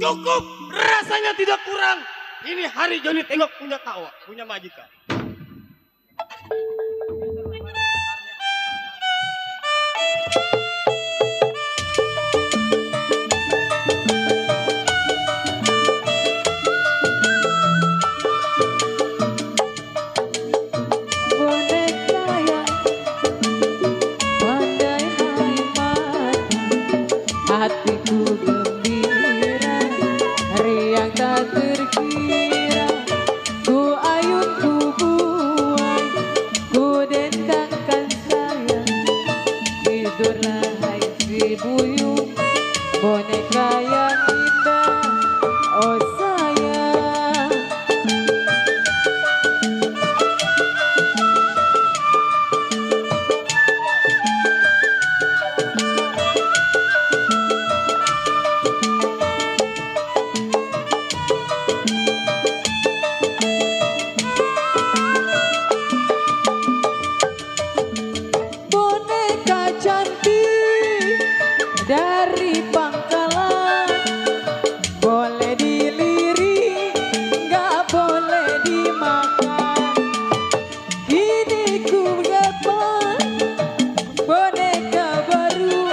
Cukup, rasanya tidak kurang. Ini hari Joni tengok punya tawa, punya majikan. Hatiku gembira, riang tak terkira. Ku ayun ku buai, ku dendangkan sayang. Tidurlah hai si buyung, boneka yang indah. Oh sayang, boneka cantik dari pangkalan, boleh dilirik, nggak boleh dimakan. Kini ku dapat boneka baru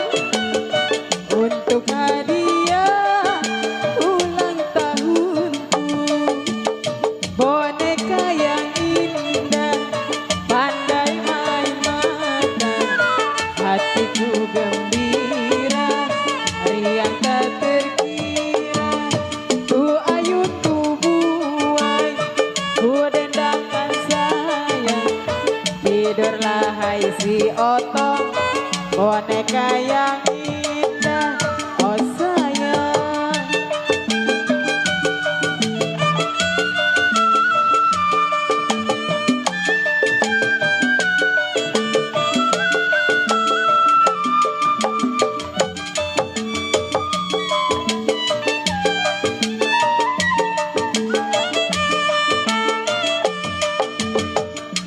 untuk hadiah ulang tahunku. Boneka yang indah, pandai main mata. Hatiku gembira, riang tak terkira. Ku ayun ku buai, ku dendangkan sayang. Tidurlah hai si otong, boneka yang indah. Oh sayang,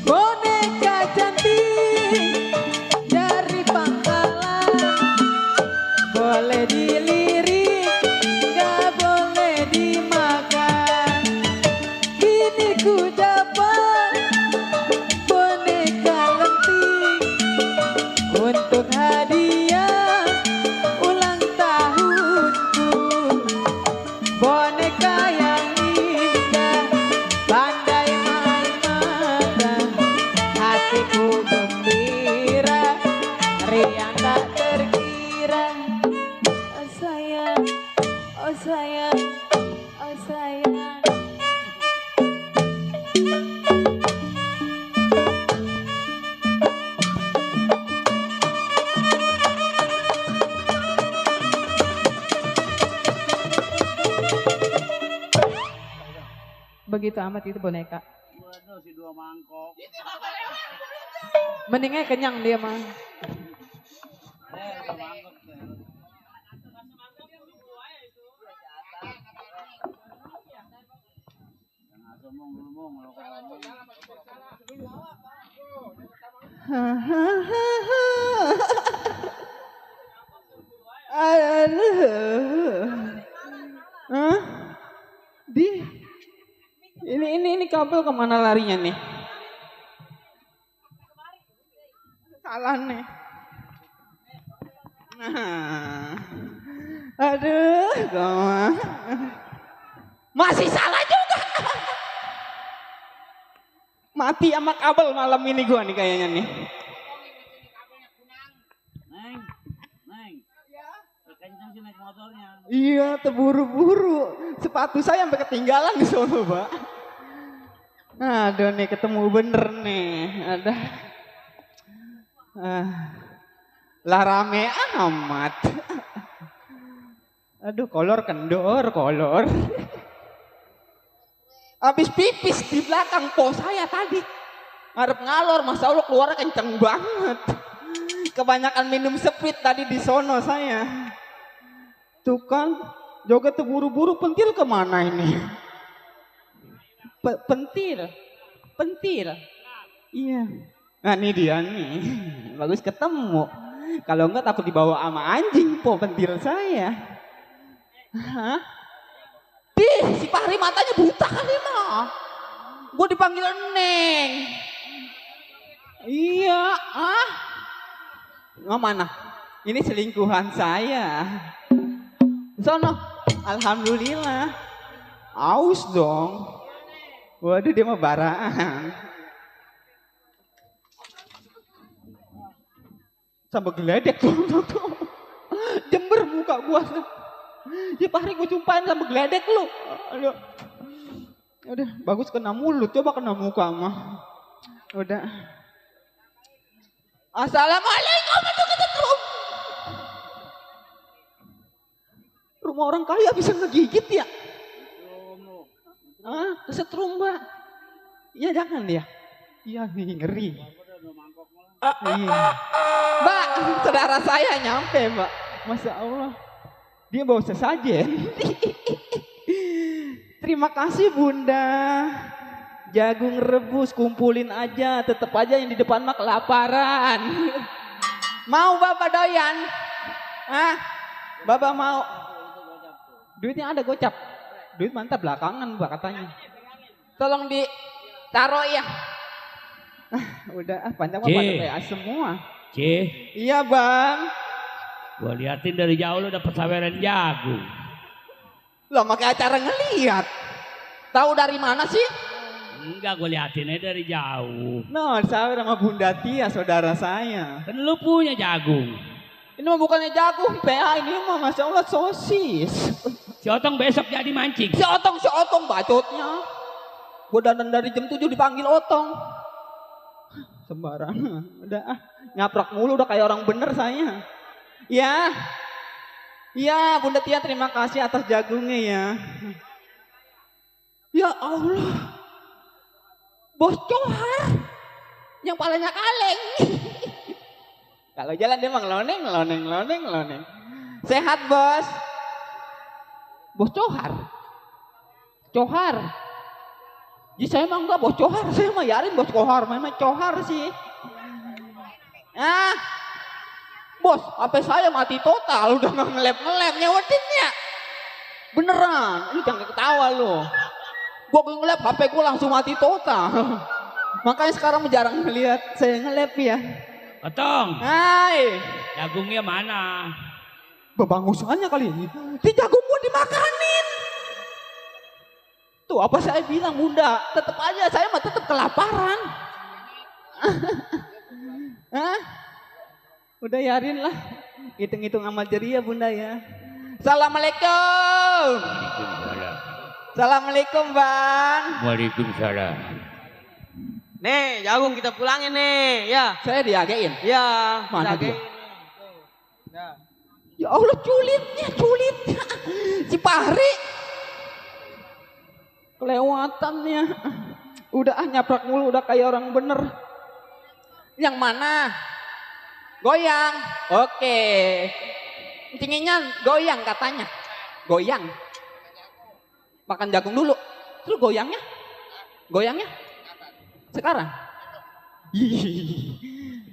boneka cantik dari pangkalan, boleh dilirik, nggak boleh dimakan. Kini ku dapat boneka lentik untuk hadiah ulang tahunku. Boneka yang indah, pandai main mata. Hatiku gembira, riang tak terkira. Oh sayang, oh sayang, oh sayang. Begitu amat itu boneka. Waduh, si dua mangkok. Mendingnya kenyang dia mah. Dua mangkok. Jangan sombong-sombong lo ngomong. Hah? Di ini kabel kemana larinya nih? Salah nih. Nah. Aduh, gawat. Masih salah juga. Mati sama kabel malam ini gua nih kayaknya nih. Neng, Neng. Kenceng sih naik motornya. Iya, terburu-buru. Sepatu saya sampai ketinggalan di sono, Pak. Aduh nih ketemu bener nih. Ada. Lah rame amat. Aduh, kolor kendor, kolor. Habis pipis di belakang pos saya tadi. Ngarep ngalor, Masya Allah keluarnya kenceng banget. Kebanyakan minum sepit tadi di sono saya. Tuh kan, joget terburu-buru, pentil kemana ini? Pentil, pentil. Iya. Nah ini dia nih, bagus ketemu. Kalau enggak takut dibawa sama anjing po pentil saya. Hah? Si Fahri matanya buta kali mah. Gue dipanggil Neng. Iya, nggak mana? Ini selingkuhan saya. Sono, alhamdulillah. Aus dong. Waduh dia mah baraan. Sama geledek tuh. Jember muka gua. Ya Fahri gue jumpain sama geledek lu. Aduh. Udah bagus kena mulut, coba kena muka mah. Udah. Assalamualaikum. Rumah orang kaya bisa ngegigit ya? Kesetrum mbak. Iya jangan ya. Iya nih ngeri. Iya. Mbak, saudara saya nyampe mbak. Masya Allah. Dia bawa sesajen. Terima kasih bunda. Jagung rebus kumpulin aja. Tetep aja yang di depan mah kelaparan. Mau bapak doyan? Bapak mau? Duitnya ada gocap. Duit mantap belakangan mbak katanya. Tolong ditaruh ya. Udah panjang mah pada PA semua. Iya bang. Gua liatin dari jauh lu dapet saweran jagung. Lo pakai acara ngeliat. Tahu dari mana sih? Enggak, gue liatinnya dari jauh. No, sawer sama Bunda Tia, saudara saya. Kan lu punya jagung. Ini mah bukannya jagung, PA ini mah Masya Allah sosis. Si Otong besok jadi mancing. Si Otong bacotnya. Gue dandan dari jam 7 dipanggil Otong. Sembarangan. Udah nyaprak mulu udah kayak orang bener saya. Ya. Ya, Bunda Tia terima kasih atas jagungnya ya. Ya Allah. Bos Johar. Yang palanya kaleng. Kalau jalan dia mah ngeloneng. Sehat bos. Bos Johar. Jadi saya mah enggak bos Johar. Saya mah yarin bos Johar. Memang Johar sih. Bos, HP saya mati total, udah nggak ngelap nyewetinnya. Beneran, lu jangan ketawa lu. Gua ngelap HP gua langsung mati total. Makanya sekarang jarang ngeliat saya ngelap ya. Otong. Hai. Jagungnya mana? Bebangusannya kali ini. Di jagung gua dimakanin. Tuh apa saya bilang bunda, tetep aja saya mah tetep kelaparan. Udah yarin lah, hitung-hitung amal jariah bunda ya. Assalamualaikum. Waalaikumsalam. Assalamualaikum bang. Waalaikumsalam. Nih, jagung kita pulangin nih, ya. Saya diagein. Ya, Mana dia? Ya. Ya Allah culitnya. Si Fahri. Kelewatannya. Udah nyaprak mulu, udah kayak orang bener. Yang mana? Goyang. Oke. Tingginya goyang katanya. Goyang. Makan jagung dulu. Terus goyangnya? Sekarang?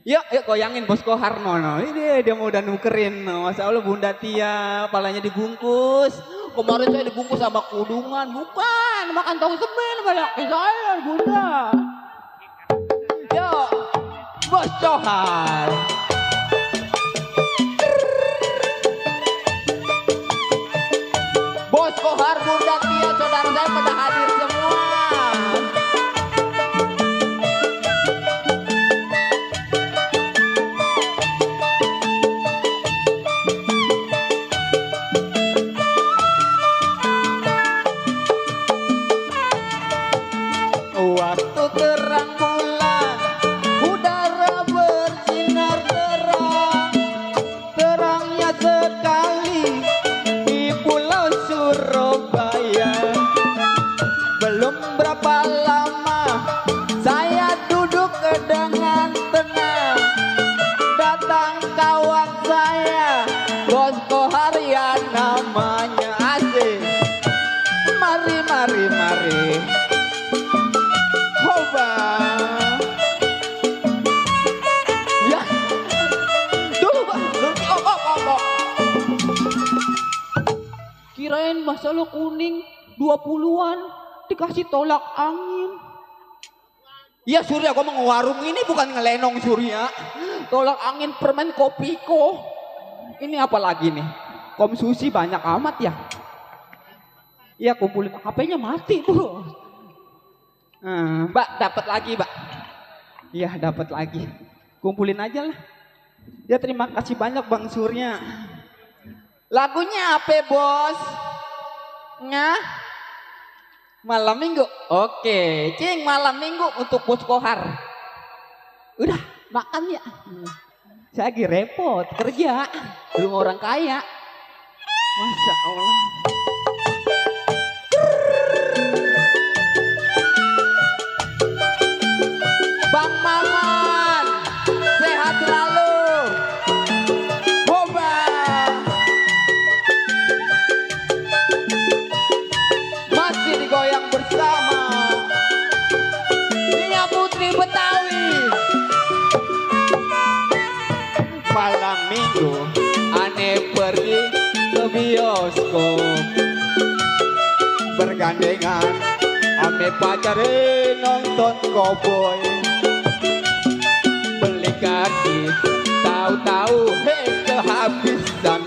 Yuk goyangin Bos Koharno. Ini dia mau udah nukerin. Masya Allah Bunda Tia, palanya dibungkus. Kemarin saya dibungkus sama kudungan. Bukan, makan tahu semen banyak saya Bunda. Yuk, Bos Johar. Bos Kohar, Bunda Tia, saudara saya pada hadir semua. Waktu terang bulan, udara bersinar terang, terangnya sekali di Pulau Surabaya. Belum berapa lama saya duduk dengan tenang, datang kawan saya Bos Kohar ya namanya asik. Mari Hoba. Ya. Dulu Bang. Oh. Kirain masalah kuning. 20-an dikasih tolak angin. Iya Surya, gua mau warung ini bukan ngelenong Surya. Tolak angin permen Kopiko. Ini apa lagi nih? Komsusi banyak amat ya. Iya kumpulin, HP-nya mati bos. Mbak dapat lagi mbak. Iya dapat lagi. Kumpulin aja lah. Ya terima kasih banyak Bang Surya. Lagunya apa bos? Malam minggu. Oke, cing malam minggu untuk Bos Kohar. Udah makan ya. Saya lagi repot kerja. Belum orang kaya. Masya Allah. Bang Maman, sehat selalu. Hoba. Masih digoyang bersama Nia Putri Betawi. Malam minggu aneh pergi ke bioskop, bergandengan ame pacarin nonton koboi. Beli karcis tahu-tahu kehabisan,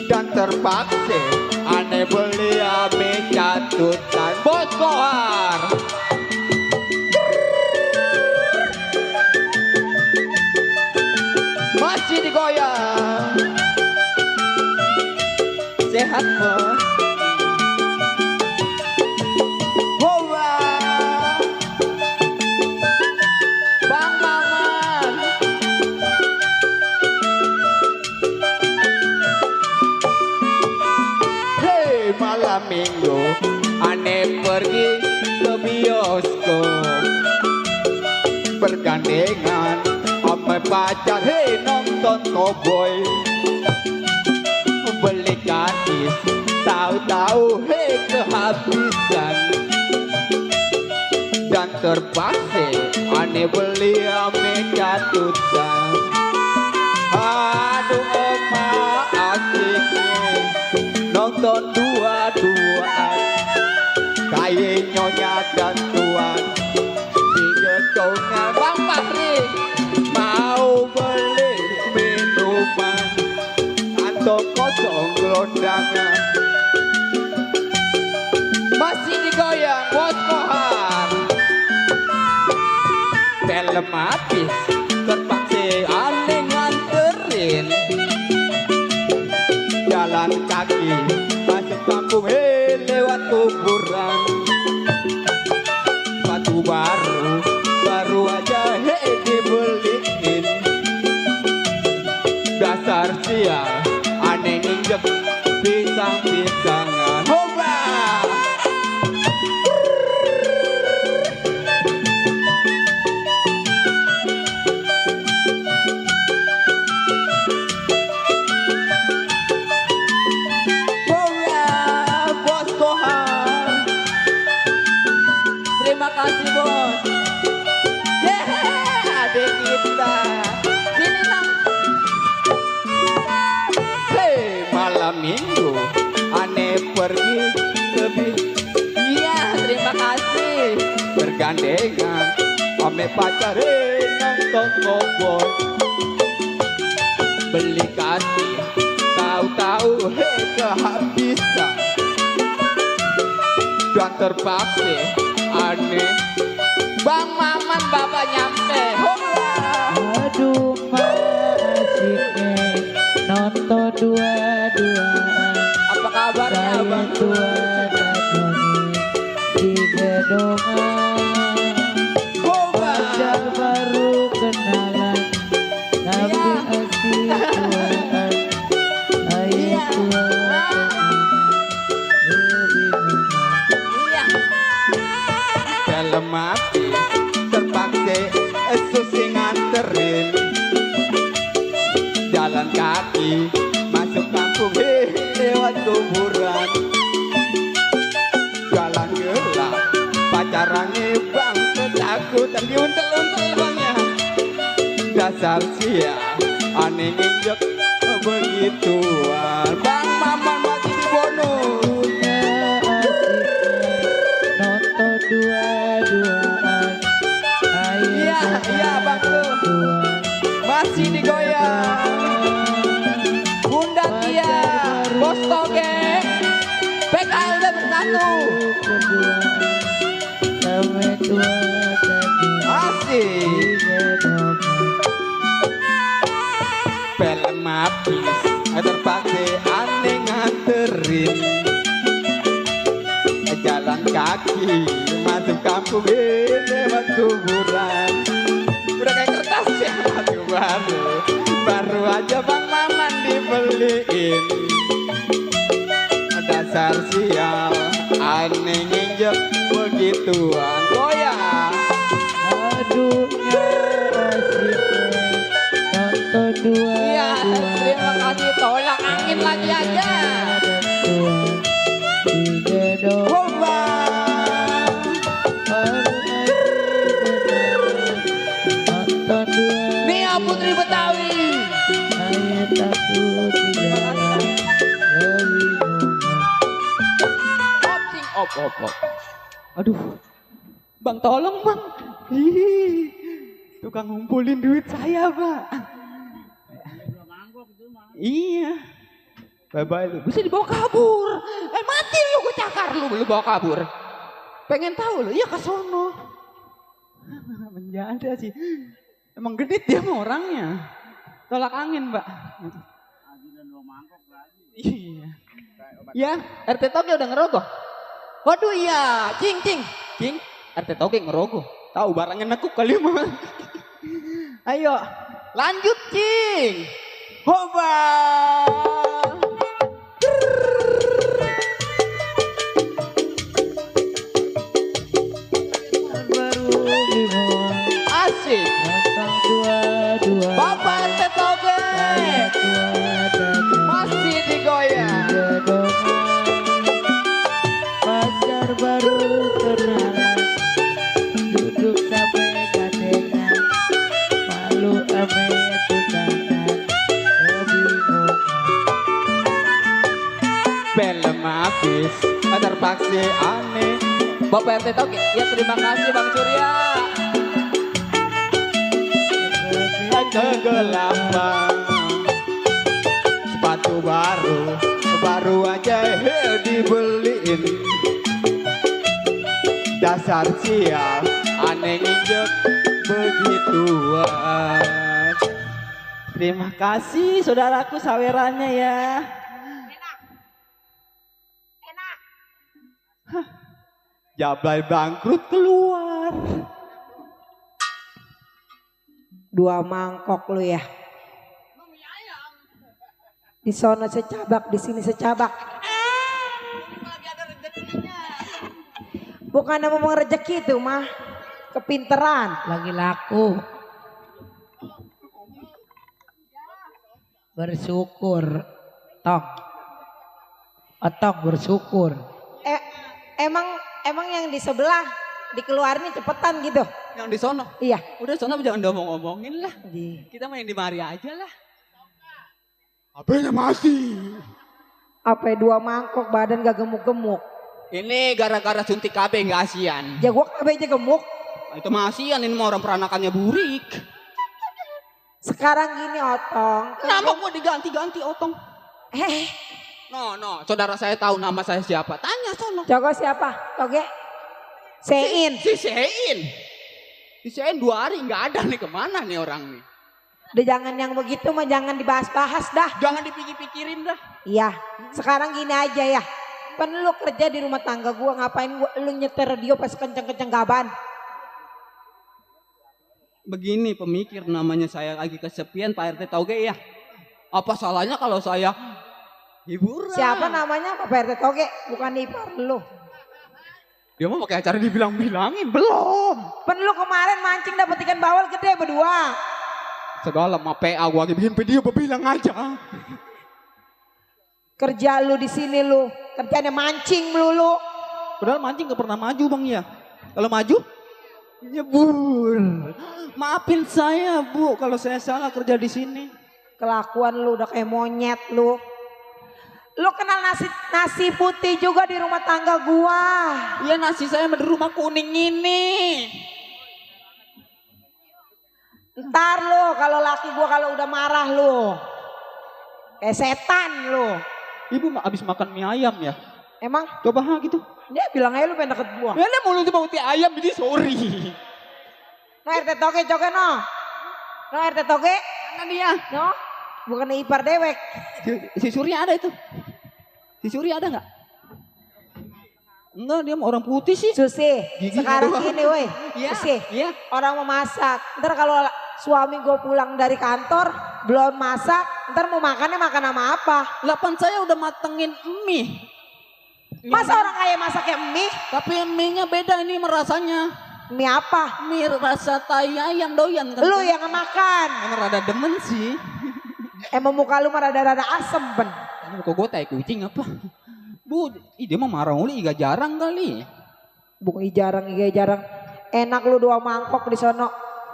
dan terpaksa aneh beli ame catutan Bos Kohar. Masih digoyang. Sehat bos. Hoa. Bang Maman. Hei malam minggu aneh pergi ke bioskop, bergandengan sama pacar hei nonton koboi. Beli karcis tahu-tahu hei kehabisan, dan terpaksa aneh beli ame catutan. Aduh emak asiknya nonton dua-duaan, kayak nyonya dan tuan di gedungnya Bang Fahri. Mau beli minuman atau kosong gelondangan, masih digoyang Bos Kohar. Film habis terpaksa aneh nganterin, jalan kaki masuk kampung lewat kuburan. Sepatu baru aja dibeliin, dasar sial aneh nginjek pisang-pisangan. Hoba. Hoba Bos Kohar. Terima kasih bos. Adik kita sini nang. Hei malam minggu aneh pergi ke iya terima kasih, bergandengan ame pacarin nonton koboi. Beli kasih tahu-tahu hei kehabisan, dan terpaksa aneh Bang Maman bapak nyampe. Aduh asiknya nonton dua-duaan. Apa kabarnya Saya Bang? tua dan di gedongan. Pacar baru kenalan, tapi asik tuaan. Ayo tuaan Iya. Dalam hati terpaksa susi nganterin, jalan kaki masuk kampung lewat kuburan. Jalan gelap pacarannya bang ketakutan, diuntel-untel bangnya. Dasar sial aneh nginjek begituan. Bang Maman masih di bonus. habis, terpaksa aneh nganterin jalan kaki masuk kampung lewat kuburan. Udah kayak kertas ya masuk baru aja Bang Maman dibeliin. Dasar sial, aneh nginjek begituan. Goyang. Aduhnya asik nonton dua. Iya, terima kasih. Tolak angin lagi aja. Tiga dong. Bomba. Nonton dua. Nia Putri Betawi. Saya takut di dalam kebingungan. Op. Aduh, Bang tolong Bang. Ih, tukang ngumpulin duit saya Pak. Dua mangkok itu mah. Iya. Bye-bye lu. Bisa dibawa kabur. Mati lu, gue cakar lu bawa kabur. Pengen tahu lu, iya ke sono. Menjanda sih. Emang genit dia mah orangnya. Tolak angin, Mbak. Lagi dan dua mangkok lagi. Iya. Ya, RT Toge udah ngerogoh. Waduh iya, cing. RT Toge ngerogoh. Tahu barangnya nekuk kali mah. Ayo, lanjut cing. Hoba. Baru di bawah. Asik. Nonton dua. Bapak RT Toge. Saya tua dan Masih digoyang. tiga dong. Pacar baru kenalan, duduk sampai gandengan, malu ame tunangan, kebingungan. Film habis, terpaksa aneh. Bapak RT Toge, ya terima kasih Bang Surya. Kegelapan, sepatu baru aja dibeliin. Dasar sial, aneh nginjek begituan. Terima kasih saudaraku sawerannya ya. Jablay bangkrut keluar. Dua mangkok lu ya. Di sono secabak, di sini secabak. Bukan ngomong rezeki itu mah, kepinteran. Lagi laku. Bersyukur. Otok bersyukur. Emang yang di sebelah dikeluarin cepetan gitu. Yang di sono. Iya. Udah sono jangan diomong-omongin lah. Di. Kita main di mari aja lah. Apanya masih? Apa dua mangkok badan gak gemuk-gemuk. Ini gara-gara suntik KB nggak asian. Ya gua KB aja gemuk. Itu mah asian, ini mah orang peranakannya burik. Sekarang gini Otong. Nama gua diganti-ganti Otong. No, saudara saya tahu nama saya siapa. Tanya sono. Joko siapa? Toge? Sein. Si Sein. Si Sein 2 hari nggak ada nih, kemana nih orang nih? Udah jangan yang begitu mah jangan dibahas-bahas dah. Jangan dipikir-pikirin dah. Iya. Sekarang gini aja ya. Kan lu kerja di rumah tangga gua, ngapain lu nyetir radio pas kenceng-kenceng gaban? Begini pemikir, namanya saya lagi kesepian Pak RT Toge ya. Apa salahnya kalau saya hiburan? Siapa namanya Pak RT Toge? Bukan ipar lu. Dia mau pakai acara dibilang-bilangin belum? Pen lu kemarin mancing dapet ikan bawal gede berdua. Segala sama PA gua lagi bikin video bilang aja. Kerja lu di sini lu, kerjanya mancing melulu. Padahal mancing gak pernah maju Bang ya. Kalau maju nyebur. Maafin saya Bu kalau saya salah kerja di sini. Kelakuan lu udah kayak monyet lu. Lu kenal nasi putih juga di rumah tangga gua. Iya, nasi saya di rumah kuning ini. Ntar lu kalau laki gua kalau udah marah lu. Kayak setan lu. Ibu abis makan mie ayam ya? Emang? Coba gitu. Dia bilang aja lu pengen deket gua. Ya dia mulut mau mie ayam jadi sorry. No RT Toge coge no. No RT Toge. Mana dia? No. Bukan ipar dewek. Si Surya ada itu. Si Surya ada nggak? Enggak, dia orang putih sih. Susi, Giginya sekarang doang. gini woi. Iya, Susi, iya. orang mau masak. Ntar kalau suami gue pulang dari kantor, belum masak, ntar mau makannya makan sama apa? Lapan saya udah matengin mie. Masa orang kaya masaknya mie? Tapi mie-nya beda ini rasanya. Mie apa? Mie rasa tai ayam doyan kan. Lu yang makan. Emang rada demen sih. Emang muka lu mah rada-rada asem ben. Emang kok gue tai kucing apa? Bu, dia mah marah mulu, iga jarang kali. Bukan jarang, iya jarang. Enak lu 2 mangkok di sono.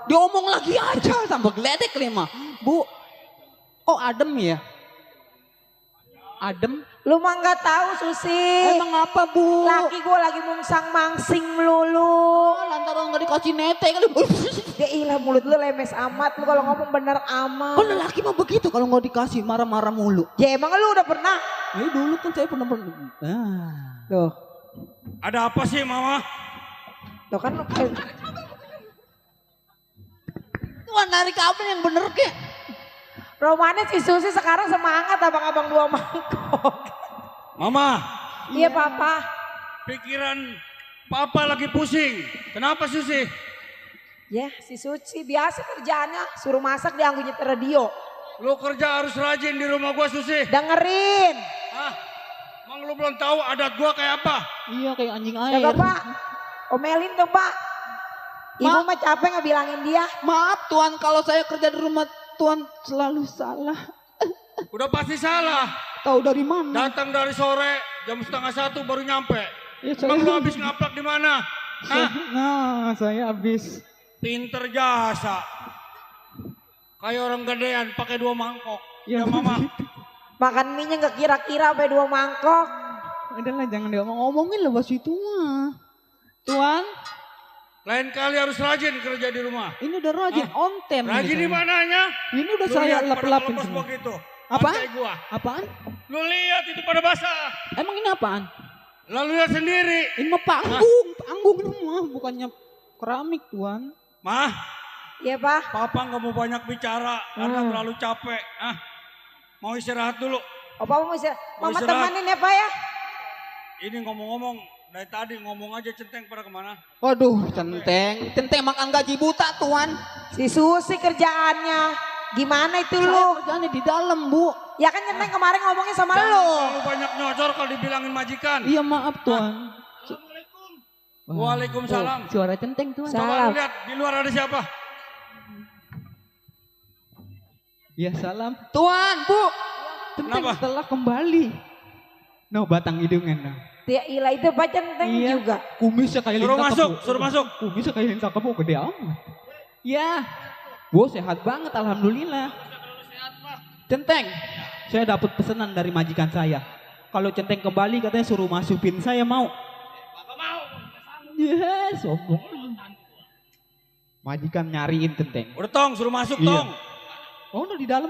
Diomong lagi aja sampai geledek lima. Bu, oh adem ya? Adem? Lu mah nggak tahu Susi. Emang apa bu? Laki gue lagi mungsang mangsing melulu. Oh, lantaran gak dikasih nete kali. Ya ilah mulut lu lemes amat. Lu kalau ngomong bener amat. Kalau laki mah begitu kalau nggak dikasih marah-marah mulu. Ya emang lu udah pernah? Ya dulu kan saya pernah. Tuh. Ada apa sih mama? Tuh kan lu. Tuan narik kabel yang bener kek. Romannya si Susi sekarang semangat abang-abang 2 mangkok. Mama, Iya papa. pikiran papa lagi pusing. Kenapa Susi? Ya si Susi biasa kerjaannya suruh masak dianggu nyetir radio. Lu kerja harus rajin di rumah gua Susi. Dengerin. Hah? Emang lu belum tahu adat gua kayak apa? Iya kayak anjing air. Jaga pak. Omelin dong pak. Ibu mah capek ngebilangin dia. Maaf Tuan kalau saya kerja di rumah Tuan selalu salah. Udah pasti salah. Tahu dari mana? Datang dari sore jam 12:30 baru nyampe. Ya, Emang lu habis ngaplak di mana? Hah? Nah, saya habis. Pinter jasa. Kayak orang gedean pakai 2 mangkok. Ya, Ya mama. Makan mie-nya gak kira-kira sampai 2 mangkok. Udahlah jangan diomong-ngomongin lah bos itu mah. Tuan, Lain kali harus rajin kerja di rumah. ini udah rajin on time. Rajin nih di saya. mananya? Ini udah Lu saya lihat pada lap-lapin kelepos semua. begitu. Apa? Lantai gua. Apaan? Lu lihat itu pada basah. Emang ini apaan? Lalu lihat sendiri. Ini mah panggung, panggung ini mah bukannya keramik Tuan. Mah, Iya pak. papa nggak mau banyak bicara karena terlalu capek. Mau istirahat dulu. Oh papa mau istirahat. Mau Mama istirahat. temanin ya pak ya. Ini ngomong-ngomong dari tadi ngomong aja centeng pada kemana? Waduh, centeng makan gaji buta Tuan. Si Susi kerjaannya. Gimana itu Saya lu? kerjaannya di dalam Bu. Ya kan centeng kemarin ngomongin sama Jangan lu. terlalu banyak nyocor kalau dibilangin majikan. Iya maaf Tuan. Waalaikumsalam. Oh, suara centeng Tuan. Sa- Coba lu lihat di luar ada siapa? Ya salam. Tuan, Bu. Centeng Kenapa? telah kembali. No, batang hidungan. No. Ya ilah itu pak centeng Iya. juga. Kumisnya kayak Suruh lintah masuk, kebo. suruh masuk. Kumisnya kayak lintah kebo gede amat. Ya. Bu sehat banget alhamdulillah. Centeng. Saya dapat pesanan dari majikan saya. Kalau Centeng kembali katanya suruh masukin saya mau. Ya, sombong. Majikan nyariin Centeng. Udah tong, suruh masuk Iya. tong. Oh, udah di dalam.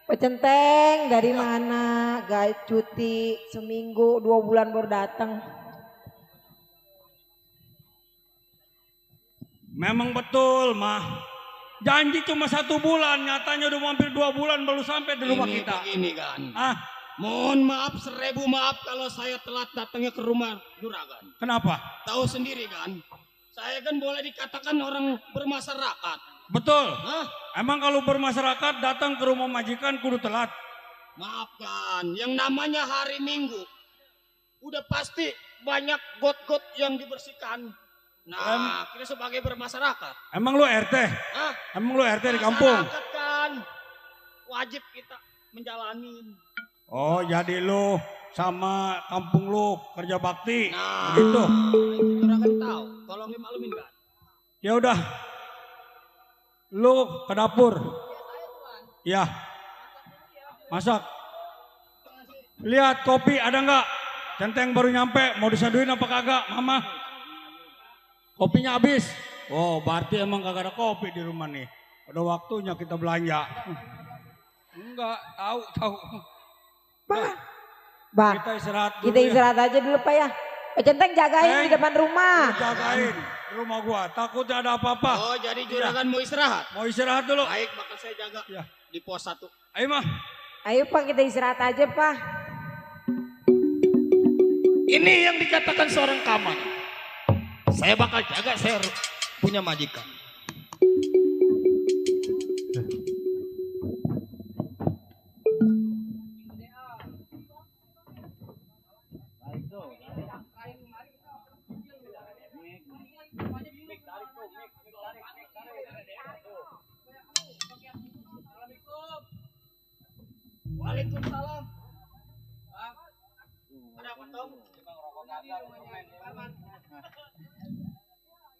Pak centeng dari mana? Gak cuti seminggu 2 bulan baru datang. Memang betul mah. Janji cuma 1 bulan, nyatanya udah hampir 2 bulan baru sampai di rumah kita. Begini kan. Ah, Mohon maaf 1000 maaf kalau saya telat datangnya ke rumah juragan. kenapa? Tahu sendiri kan. Saya kan boleh dikatakan orang bermasyarakat. Betul. Hah? Emang kalau bermasyarakat datang ke rumah majikan kudu telat. Maafkan, yang namanya hari Minggu. Udah pasti banyak got-got yang dibersihkan. Nah, kita sebagai bermasyarakat. Emang lu RT? Hah? Emang lu RT di kampung? Masyarakat kan wajib kita menjalani. Oh, jadi lu sama kampung lu kerja bakti. Nah, Gitu. itu juragan tahu. Tolong dimaklumin kan. Ya udah. Lu ke dapur. Ya. Masak. Lihat kopi ada nggak? Centeng baru nyampe, mau disaduin apa kagak, Mama? Kopinya habis. Oh, berarti emang kagak ada kopi di rumah nih. Udah waktunya kita belanja. Enggak, tahu. Bang, Kita istirahat dulu kita ya. istirahat aja dulu pak ya. Pak centeng jagain di depan rumah. Lu jagain di rumah gua, takutnya ada apa-apa. Oh, jadi juragan mau istirahat? Mau istirahat dulu. Baik, bakal saya jaga. Ya. di pos 1. Ayo mah. Ayo Pak kita istirahat aja Pak. Ini yang dikatakan seorang kamar. Saya bakal jaga, saya punya majikan. Waalaikumsalam. Ada apa Tong?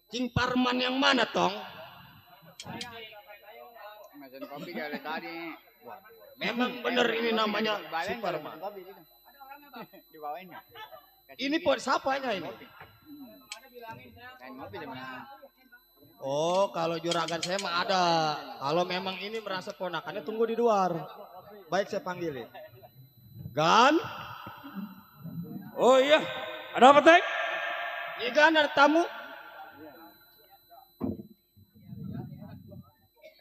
Cing Parman yang mana Tong? Mesin kopi dari tadi. Memang benar ini namanya si Parman. Dibawain ya? Ini pot siapanya ini? Kain ngopi di mana? Oh, kalau juragan saya mah ada. Kalau memang ini merasa ponakannya tunggu di luar. Baik saya panggilin. Gan? Oh iya. Ada apa Teng? Ini Gan ada tamu.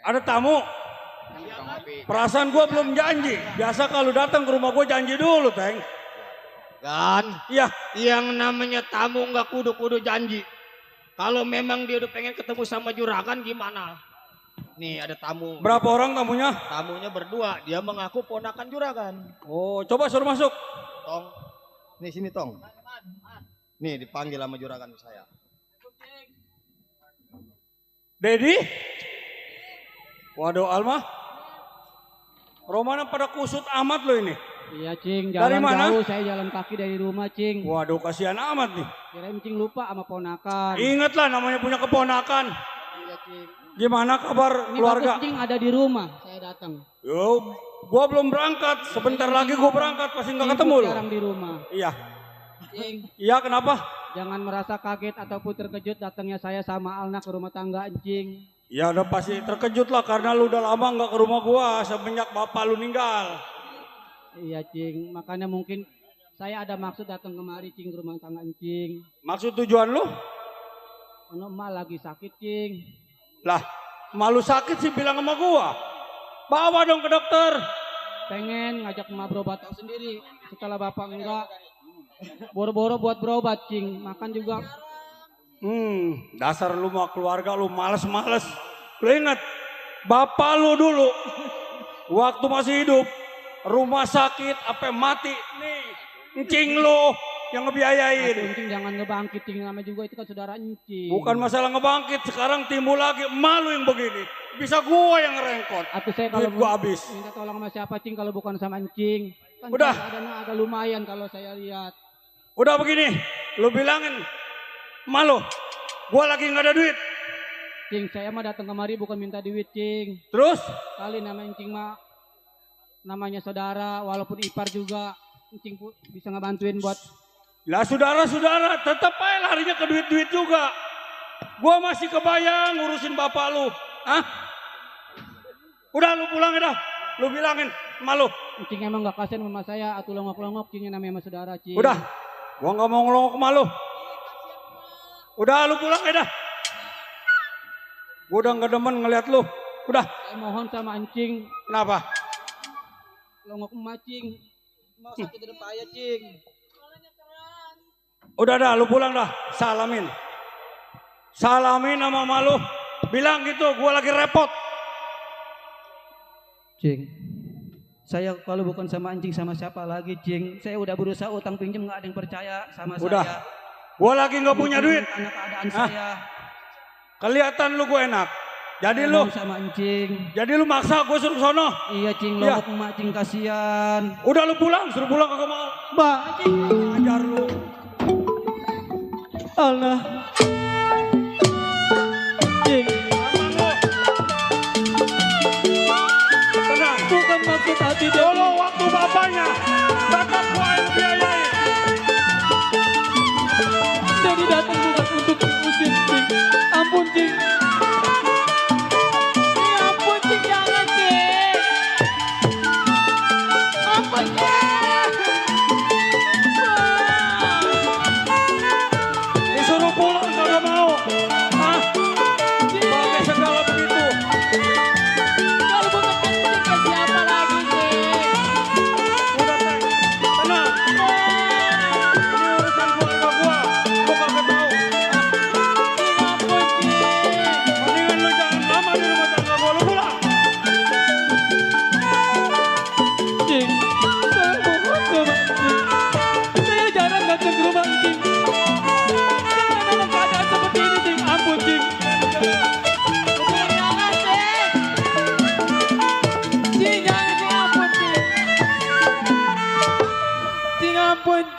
Ada tamu. Tukang ngopi. Perasaan gua belum janji. Biasa kalau datang ke rumah gua janji dulu Teng. Gan, Iya. yang namanya tamu nggak kudu-kudu janji. Kalau memang dia udah pengen ketemu sama juragan gimana? Nih ada tamu. Berapa orang tamunya? Tamunya berdua. Dia mengaku ponakan juragan. Oh coba suruh masuk. Tong. Nih sini Tong. Nih dipanggil sama juragan saya. Dedi? Waduh Alma. Romana pada kusut amat lo ini. Iya Cing, Dari jalan mana? jauh, saya jalan kaki dari rumah Cing. Waduh kasihan amat nih. Kirain Cing lupa sama ponakan. Ingatlah namanya punya keponakan. Iya Cing. Gimana kabar Ini keluarga? bagus Cing ada di rumah, saya datang. Yo, gua belum berangkat. Sebentar lagi gua berangkat, pasti nggak Cing ketemu lo. sekarang di rumah. Iya. Cing, Iya kenapa? jangan merasa kaget ataupun terkejut datangnya saya sama Alna ke rumah tangga Cing. Ya udah pasti terkejut lah karena lu udah lama nggak ke rumah gua semenjak bapak lu meninggal. Iya Cing, makanya mungkin saya ada maksud datang kemari Cing ke rumah tangga Cing. Maksud tujuan lu? Ono emak lagi sakit Cing. Lah, malu sakit sih bilang sama gua. Bawa dong ke dokter. Pengen ngajak emak berobat sendiri setelah bapak enggak. Boro-boro buat berobat Cing, makan juga. Dasar lu mau keluarga lu males-males. Lu ingat, bapak lu dulu waktu masih hidup rumah sakit apa mati nih, encing lu yang ngebiayain. Cing jangan ngebangkit Cing, namanya juga itu kan saudara Cing. Bukan masalah ngebangkit, sekarang timbul lagi malu yang begini. Bisa gua yang ngerengkot. Atau saya Duit kalau gua habis. minta tolong sama siapa Cing kalau bukan sama Cing. Kan Udah. ada lumayan kalau saya lihat. Udah begini, lu bilangin malu. Gua lagi nggak ada duit. Cing, saya mah datang kemari bukan minta duit Cing. Terus? Kali namanya Cing mah namanya saudara, walaupun ipar juga Cing bisa ngebantuin buat. Lah saudara-saudara tetap aja larinya ke duit-duit juga. Gua masih kebayang ngurusin bapak lu. Hah? Udah lu pulang ya dah. Lu bilangin malu. Cing emang gak kasihan sama saya, atau longok-longok Cing namanya sama saudara Cing. Udah. Gua nggak mau ngelongok malu. Udah lu pulang ya dah. Gua udah nggak demen ngeliat lu. Udah. Saya mohon sama Cing, Kenapa? longok emak Cing. Mau sakit di depan ya Cing. Udah dah lu pulang dah. Salamin. Salamin sama malu. Bilang gitu gua lagi repot. Cing, saya kalau bukan sama Cing sama siapa lagi Cing. Saya udah berusaha utang pinjam nggak ada yang percaya sama Udah. saya. Gua lagi nggak punya duit. Karena keadaan Hah? saya. Kelihatan lu gua enak. Jadi Saya lu mau sama Cing. Jadi lu maksa gua suruh ke sono. Iya Cing, Iya. longok emak Cing kasihan. Udah lu pulang, suruh pulang kagak mau. Mbak Cing. Ajar lu. Allah. Cing, Tenang. bukan maksud hati dia. Dulu waktu bapaknya tetap gua yang biayain. Jadi datang bukan untuk diusir Cing. Ampun Cing. Ampun Cing, jangan Cing. Ampun Cing. Disuruh pulang sono.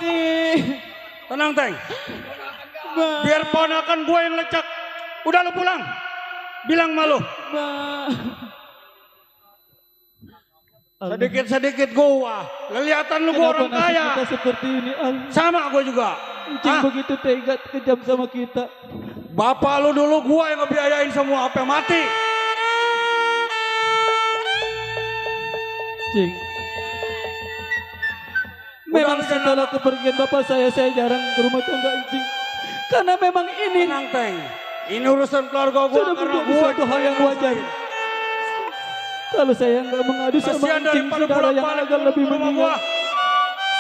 Cing. Tenang, Teng. Biar ponakan gue yang lecek. Udah lu pulang. Bilang malu. Sedikit-sedikit gua. Kelihatan lu gua orang kaya. Kita seperti ini, Al. Sama gua juga. Cing begitu tega kejam sama kita. Bapak lu dulu gua yang ngebiayain semua apa mati. Cing. Memang setelah kepergian bapak saya jarang ke rumah tangga Cing. Karena memang ini Tenang, Teng. Ini urusan keluarga gua sudah karena menjadi gua suatu hal yang wajar. Kalau saya nggak mengadu sama kasihan Cing, daripada saudara yang bolak-balik agak dulu lebih ke rumah meninggal, gua.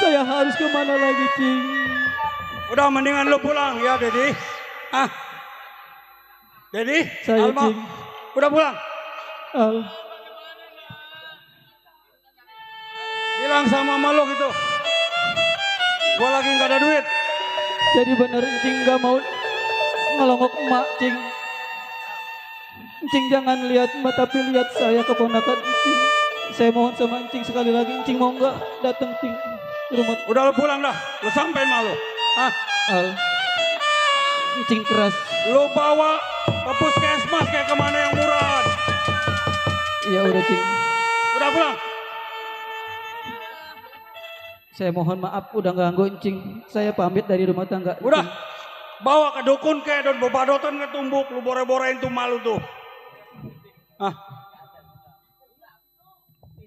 saya harus kemana lagi, Cing? Udah mendingan lu pulang ya, Dedi. Ah. Dedi, Saya, Alma. Cing. Udah pulang. Al, Bilang sama malu gitu. Gua lagi nggak ada duit. jadi bener Cing nggak mau ngelongok emak, Cing. Cing jangan lihat emak tapi lihat saya keponakan Cing. Saya mohon sama Cing sekali lagi, Cing mau nggak datang Cing ke rumah Udah lu pulang dah. Lu sampein malu. Ah, Al. Cing keras. lu bawa ke puskesmas kayak kemana yang murah. Iya udah Cing. Udah pulang. Saya mohon maaf udah ganggu Cing. Saya pamit dari rumah tangga. Udah. Cing. Bawa ke dukun kayak don bebadotan ketumbuk. Lu bore-borein tuh malu tuh. Ah.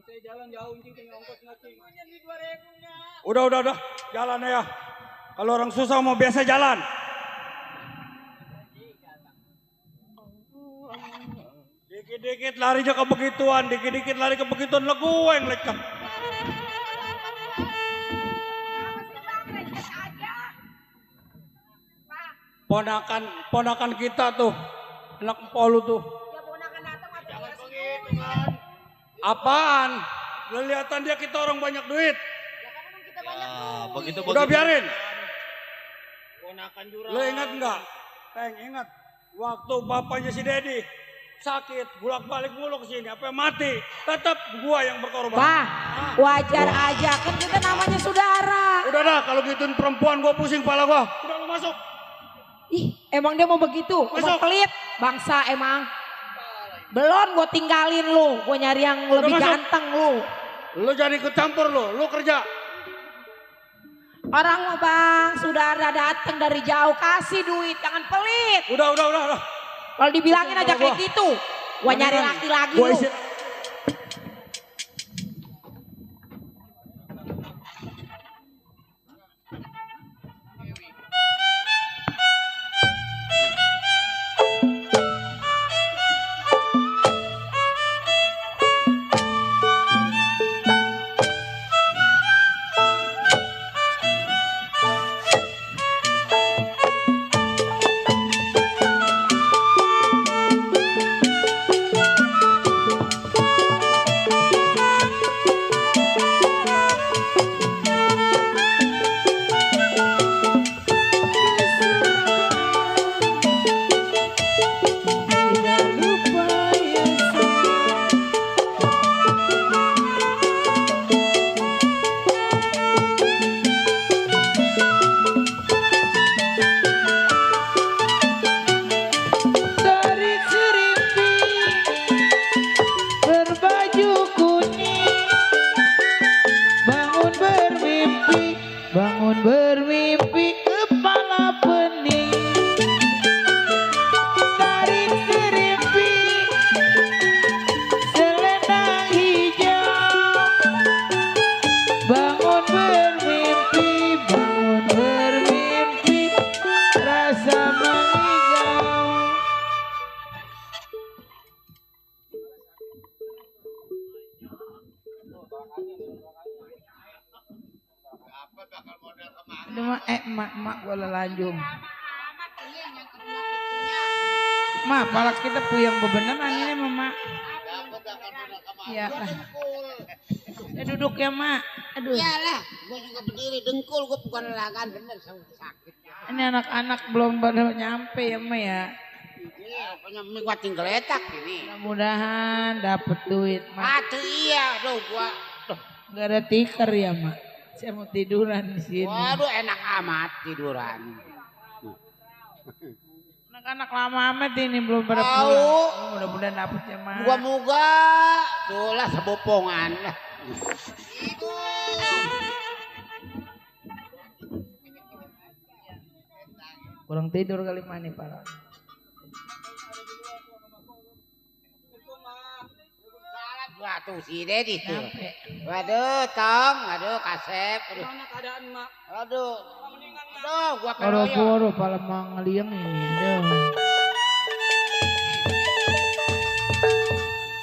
Saya jalan jauh Cing, tinggal ongkos nggak Cing. Udah. Jalan ya. Kalau orang susah mau biasa jalan. Dikit-dikit larinya ke begituan. Dikit-dikit lari ke begituan. Lah gue yang lecek. Ponakan kita tuh. Anak empolu tuh. Jangan begitu kan. Apaan? Kelihatan dia kita orang banyak duit. Begitu Udah biarin. Ponakan jurang. Lo ingat nggak? Teng, ingat. Waktu bapaknya si Dedi sakit, bolak-balik mulu ke sini, apa mati, tetap gua yang berkorban. Bah, wajar aja kan kita namanya saudara. Udah dah, kalau gituin perempuan gua pusing kepala gua. Udah lu masuk. Ih, emang dia mau begitu? Masuk. Emang pelit, bangsa emang. Belum gue tinggalin lu, gue nyari yang lebih masuk. ganteng lu. Lu jangan ikut campur lu kerja. Orang mah bang, saudara datang dari jauh kasih duit, jangan pelit. Udah. Kalau dibilangin aja Gua. kayak gitu, gue nyari Mendingan laki lagi gua lu. isi- Dari Serimpi berbaju kuning, bangun bermimpi kepala pening. Dari Serimpi selendang hijau, bangun bermimpi rasa mengigau. Aduh, mak gua lelanjung. Mak, palak kita puyeng bebeneran ini mak. Ya lah. Ya duduk ya mak. Aduh. Iyalah, gue juga berdiri dengkul, gue bukan lelagan bener sakit. Ini anak-anak belum pada nyampe ya mak ya. Iya, punya mie gua tinggal letak ini. Mudah-mudahan dapet duit mak. Aduh iya, aduh gua. Gak ada tikar ya mak. Saya mau tiduran di sini. Waduh enak amat tiduran. Anak-anak lama amat ini belum pada Tahu. pulang. Mudah-mudahan dapetnya mah. Moga-moga tuh lah sebopongan lah. Kurang tidur kali mana para. Waduh si Dedi tuh. Nyampe. Waduh Tong, waduh Kasep. Aduh. Gimana keadaan mak? Aduh. Aduh gua Poro peloyo. poro pala mangaliang ini. Aduh.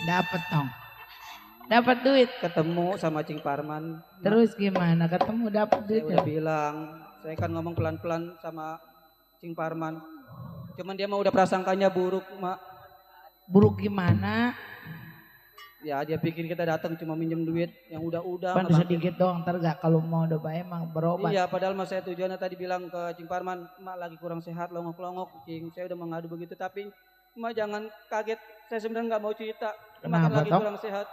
Dapat dong. Dapat duit. Ketemu sama Cing Parman. Terus gimana? Ketemu dapat Saya duit. udah bilang, saya kan ngomong pelan-pelan sama Cing Parman. Cuman dia mah udah prasangkanya buruk, Mak. Buruk gimana? Ya dia pikir kita datang cuma minjem duit yang udah-udah. Pan sedikit doang, ntar gak kalau mau udah baik emang berobat. Iya, padahal mas saya tujuannya tadi bilang ke Cing Parman, Mak lagi kurang sehat, longok-longok, Cing. Saya udah mengadu begitu, tapi Mak jangan kaget. Saya sebenarnya nggak mau cerita. Mak kan Kenapa, lagi Tom? kurang sehat.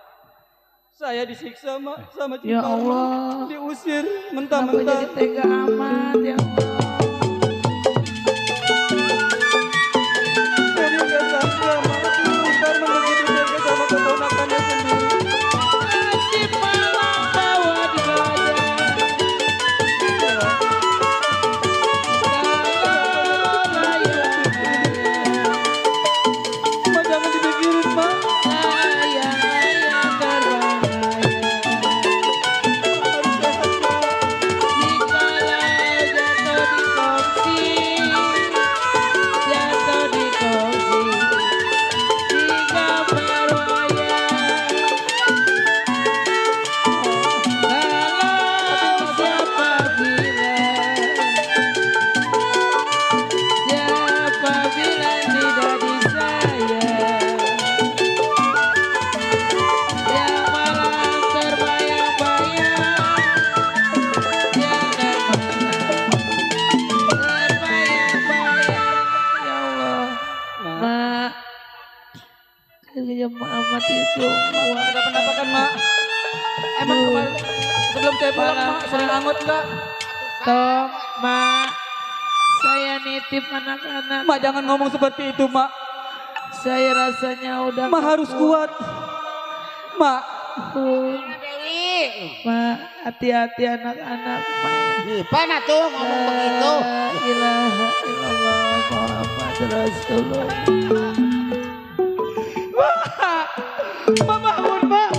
Saya disiksa, Mak, sama Cing Ya Parman. Allah. Diusir, Kenapa mentah-mentah. jadi tega amat ya Allah. Jadi nggak sangka, Mak. Cing Parman begitu tega sama keponakannya sendiri. Nasib malam bawa di badan. Mak jangan dipikirin, Mak. Amat itu. Kenapa kan, Mak? Emang kemarin sebelum saya pulang, Mak, sering angot enggak? Tok, Mak. Saya nitip anak-anak. Mak jangan ngomong seperti itu, Mak. Saya rasanya udah Mak harus kuat. Mak. Dewi. Mak, hati-hati anak-anak, Mak. Gimana tuh ngomong begitu? La ilaha illallah Muhammad Rasulullah. Mak bangun, Mak.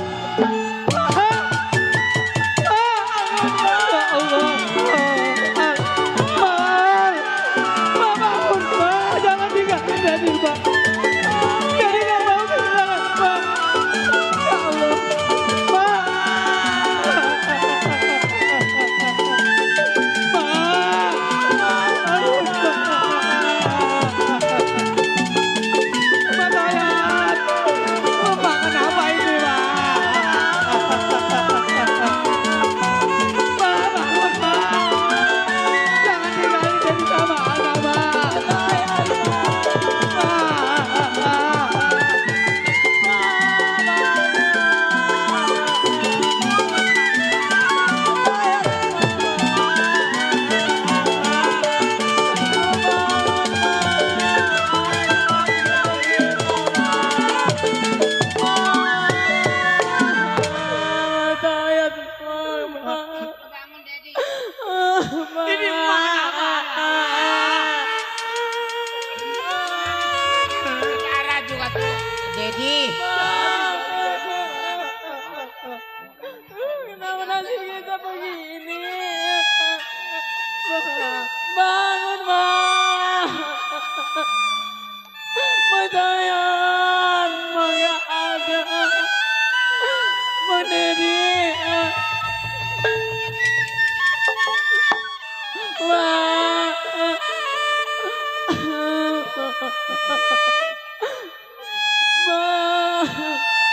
Ini mana? Cara juga tuh, Dedi. Kenapa nasib kita begini? Bangun, Mak. Matayan, Mak ada. Mandiri. Mak. Mak.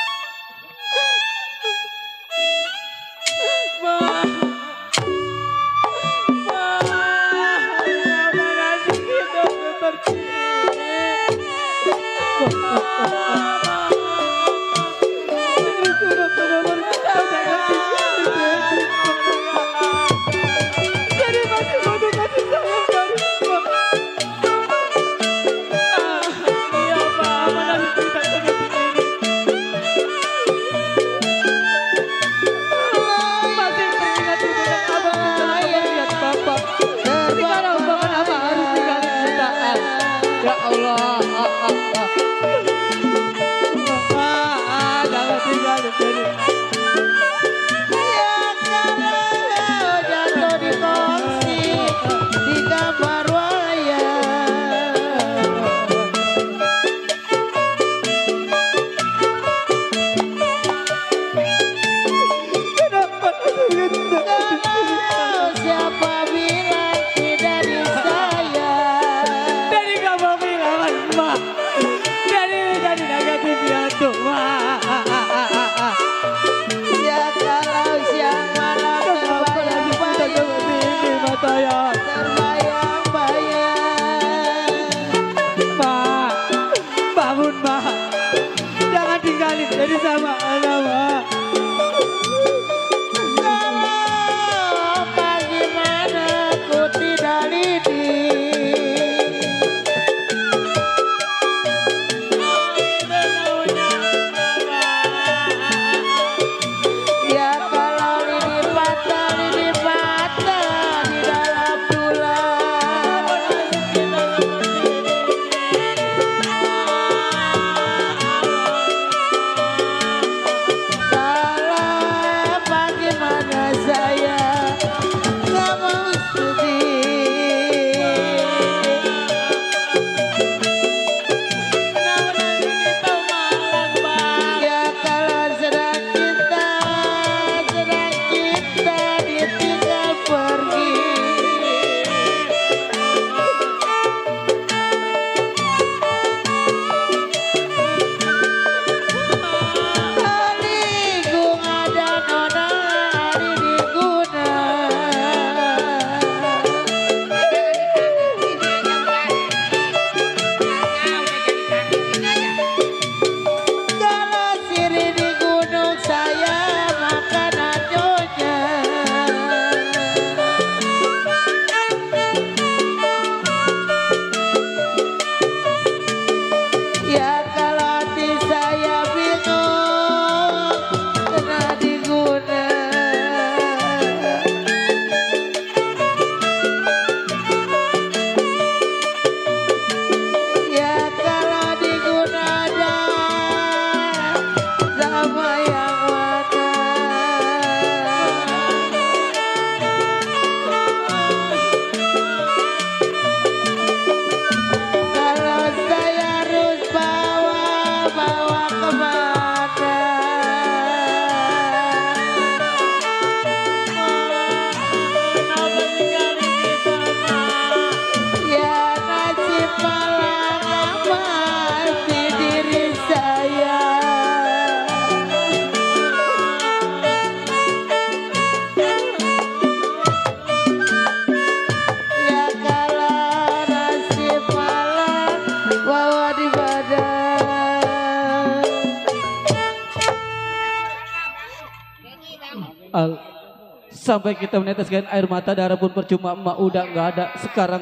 Sampai kita meneteskan air mata darah pun percuma, emak udah nggak ada sekarang.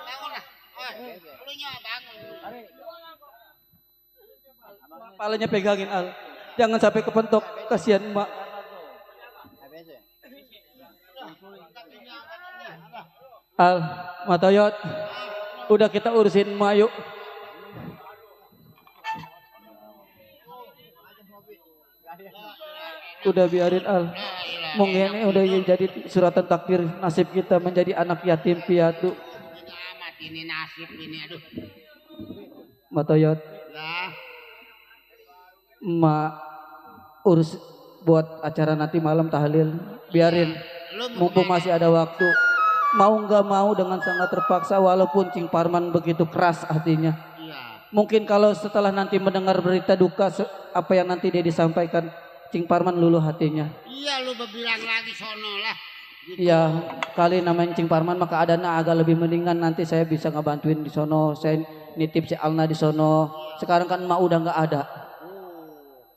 Bangun lah. Lu bangun. Kepalanya pegangin Al. Jangan sampai kepentok, kasihan emak. Al, Matoyot, udah kita urusin emak yuk. Udah biarin Al. Mungkin ini udah jadi suratan takdir nasib kita menjadi anak yatim piatu. Amat ini nasib ini, aduh. Matoyot, Lah, emak urus buat acara nanti malam tahlil. Biarin, mumpung masih ada waktu. Mau nggak mau dengan sangat terpaksa walaupun Cing Parman begitu keras hatinya. iya. Mungkin kalau setelah nanti mendengar berita duka apa yang nanti dia disampaikan, Cing Parman luluh hatinya. Iya, lu berbilang lagi sono lah. Gitu. Iya, kali namanya Cing Parman maka adanya agak lebih mendingan, nanti saya bisa ngebantuin di sono. Saya nitip si Alna di sono. Sekarang kan emak udah nggak ada.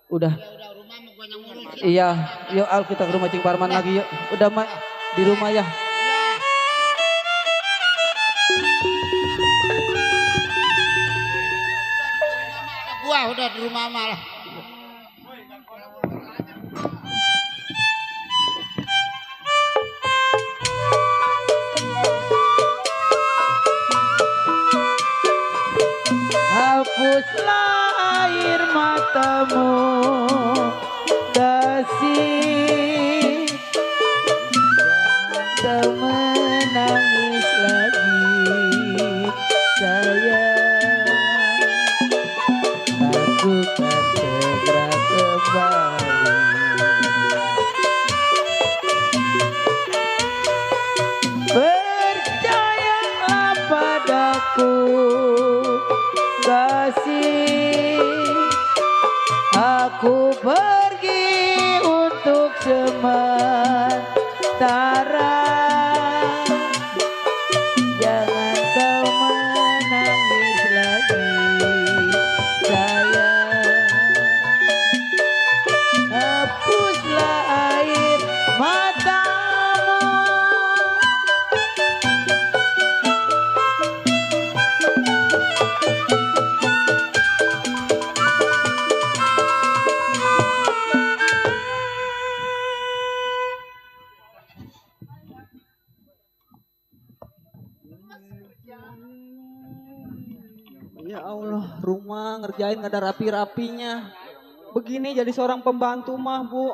Udah. Ya udah, rumah mau gua yang ngurusin. Iya, yuk Al kita ke rumah Cing Parman lagi yuk. Udah mak di rumah ya. Gua udah di rumah malah. Hapuslah air matamu, kasih. Tak menangis lagi, sayang. Aku kan segera kembali. Percayalah padaku, kasih. Aku pergi untuk sementara. Jangan kau menangis lagi, sayang. Hapuslah air matamu. Ya Allah, rumah ngerjain nggak ada rapi-rapinya. Begini jadi seorang pembantu mah, Bu.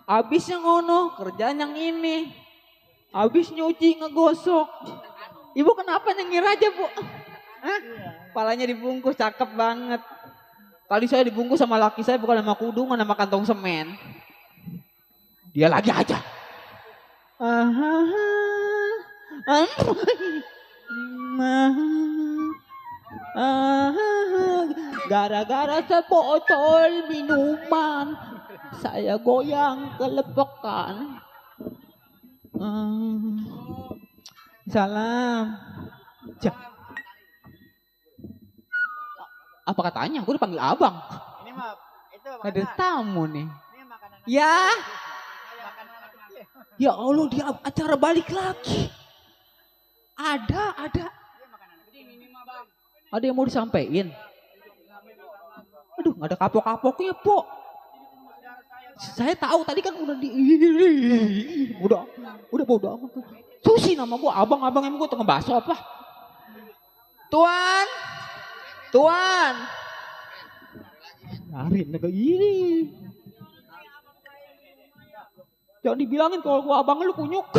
Abisnya ngono, kerjaan yang ini. Abis nyuci ngegosok. Ibu kenapa nyengir aja, Bu? Hah? Palanya dibungkus, cakep banget. Tadi saya dibungkus sama laki saya bukan sama kudungan, sama kantong semen. Dia lagi aja. Gara-gara sebotol minuman, saya goyang kelepekan. Salam. Apa katanya? Aku dipanggil abang. Ini mah itu Ada tamu nih. Ya. Ya Allah, dia acara balik lagi. Ada. Ada yang mau disampaikan? Aduh, nggak ada kapok-kapoknya, Po. Saya tahu tadi kan udah udah bodo amat. Susi nama gua, abang-abang emang gua tengah bakso apa? Tuan. Lari negara ini. Jangan dibilangin kalau gua abang lu kunyuk.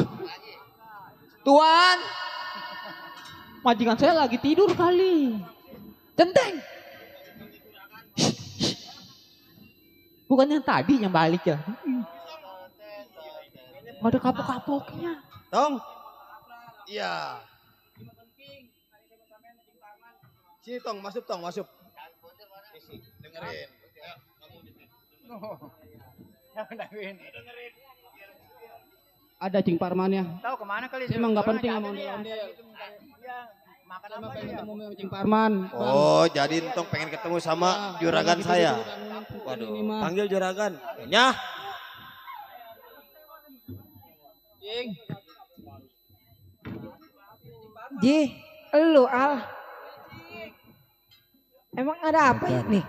Tuan. Majikan saya lagi tidur kali. Centeng. Bukan yang tadi yang balik ya. Gak ada kapok-kapoknya. Tong. Iya. Sini Tong, masuk Tong, masuk. Dengerin. Ada Cing Parmannya. tahu kemana kali? Saya emang nggak penting sama ondel-ondel. Makan Saya apa mah pengen dia? ketemu sama Cing Parman. Oh, jadi Tong pengen ketemu sama juragan saya. Waduh, panggil juragan. Nyah. Ji, elu Al. Emang ada apa ini?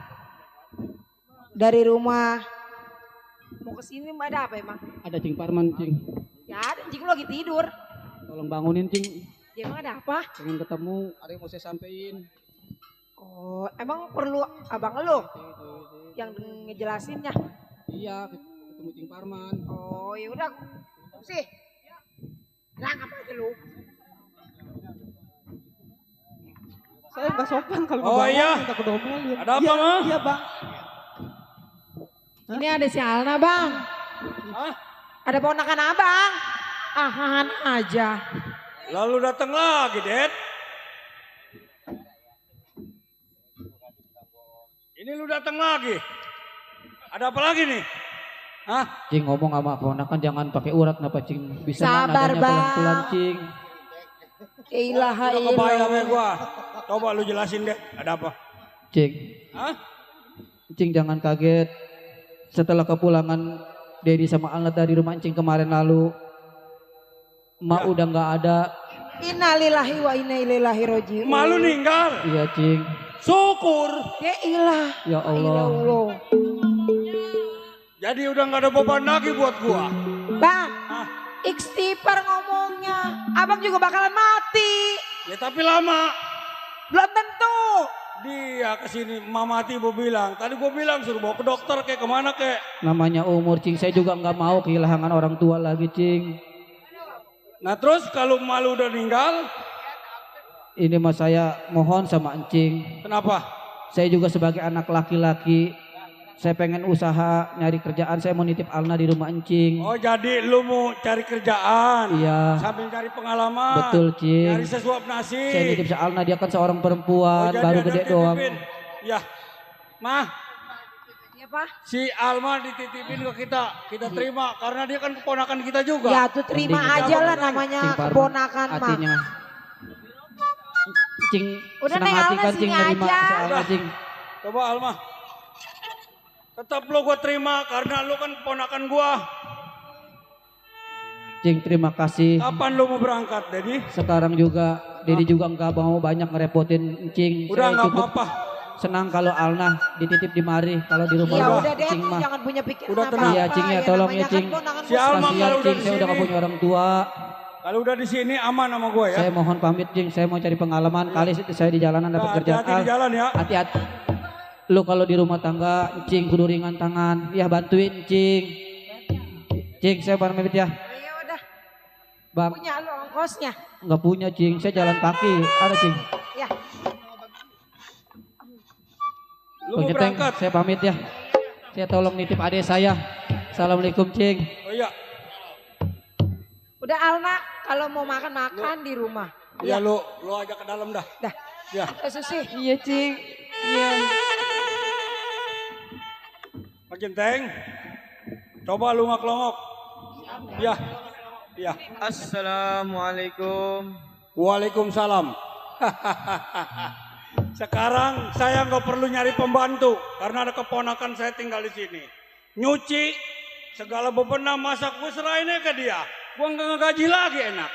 Dari rumah mau ke sini ada apa emang? Ada Cing Parman, Cing. Ya ada, Cing lagi tidur. Tolong bangunin, Cing. Ya, emang ada apa? Pengen ketemu, ada yang mau saya sampein. Oh, emang perlu abang lu yang ngejelasinnya? Iya, ketemu Cing Parman. Oh, ya udah. Sih. Rangkap aja lu. Saya nggak sopan kalau Oh ngebangun, iya. minta kedomelin. Ada apa, Ma? Iya, Bang. Ini ada si Alna, Bang. Hah? Ada ponakan abang. Ahan aja. Lalu datang lagi, Det. Ini lu datang lagi. Ada apa lagi nih? Hah? Cing ngomong sama ponakan jangan pakai urat kenapa Cing? Bisa Sabar, nadanya Bang. pelan-pelan Cing. Ilaha Udah kebayang sama illallah. gua. Coba lu jelasin deh, ada apa? Cing, Hah? Cing jangan kaget. Setelah kepulangan Dedi sama Alna dari rumah Cing kemarin lalu, Mak udah nggak ada. Innalillahi wa inna ilaihi rajiun. Malu ninggal. Iya Cing. Syukur. Ya ilah. Ya Allah. Allah. Jadi udah nggak ada beban lagi buat gua. Bang, Hah? istighfar ngomongnya. Abang juga bakalan mati. Ya tapi lama. Belum tentu. Dia kesini mamati gua bilang. Tadi gua bilang suruh bawa ke dokter kayak kemana kayak. Namanya umur Cing, saya juga nggak mau kehilangan orang tua lagi Cing. Nah terus kalau malu udah ninggal, Ini mah saya mohon sama Encing. kenapa? Saya juga sebagai anak laki-laki, saya pengen usaha nyari kerjaan, saya mau nitip Alna di rumah Encing. Oh jadi lu mau cari kerjaan Iya, sambil cari pengalaman. betul Cing. Nyari sesuap nasi. Saya nitip si Alna, dia kan seorang perempuan, jadi baru ada gede titipin. doang. Ya, Mah, Ya Pak. si Alma dititipin ke kita terima karena dia kan keponakan kita juga. Ya tuh terima Mending aja lah Cing namanya Parman, keponakan mah. Artinya Cing Udah, senang Neng hati Alna kan Cing sini nerima aja. si Alna Cing. Coba Alma, tetap lo gua terima karena lo kan keponakan gua. Cing terima kasih. Kapan lo mau berangkat, Dedi? Sekarang juga Dedi juga nggak mau banyak ngerepotin Cing. Udah Saya nggak cukup apa-apa. senang kalau Alna dititip di mari, kalau di rumah Ya Udah, udah deh, Cing Cing, mah. jangan punya pikiran Udah apa-apa. tenang. Iya, Cing, ya, tolong namanya ya, Cing. kan ponakan Si Alma gua. Kasihan kalau udah Cing, di saya udah sini. gak punya orang tua. Kalau udah di sini aman sama gua ya. Saya mohon pamit Cing, saya mau cari pengalaman. Kali saya di jalanan dapat Nah, kerjaan. hati-hati di jalan ya. Hati-hati. Lu kalau di rumah tangga, Cing kudu ringan tangan. Ya bantuin Cing. Cing, saya pamit ya. Ya udah, Bang, punya lu ongkosnya. nggak punya Cing, saya jalan kaki. Ada Cing. Ya. Lu Bang mau Jeteng, berangkat? saya pamit ya. Saya tolong nitip adik saya. Assalamualaikum Cing. Oh iya. Udah Alna, kalau mau makan di rumah. Ya lu ajak ke dalam dah. Dah. Ya. Susi. Iya Cing. Iya. Makin teng. Coba lu ngelongok. Ya. Ya. Assalamualaikum. Waalaikumsalam. Sekarang saya nggak perlu nyari pembantu karena ada keponakan saya tinggal di sini. Nyuci segala bebenah masak gue serahin aja ke dia. Gue nggak ngegaji lagi enak.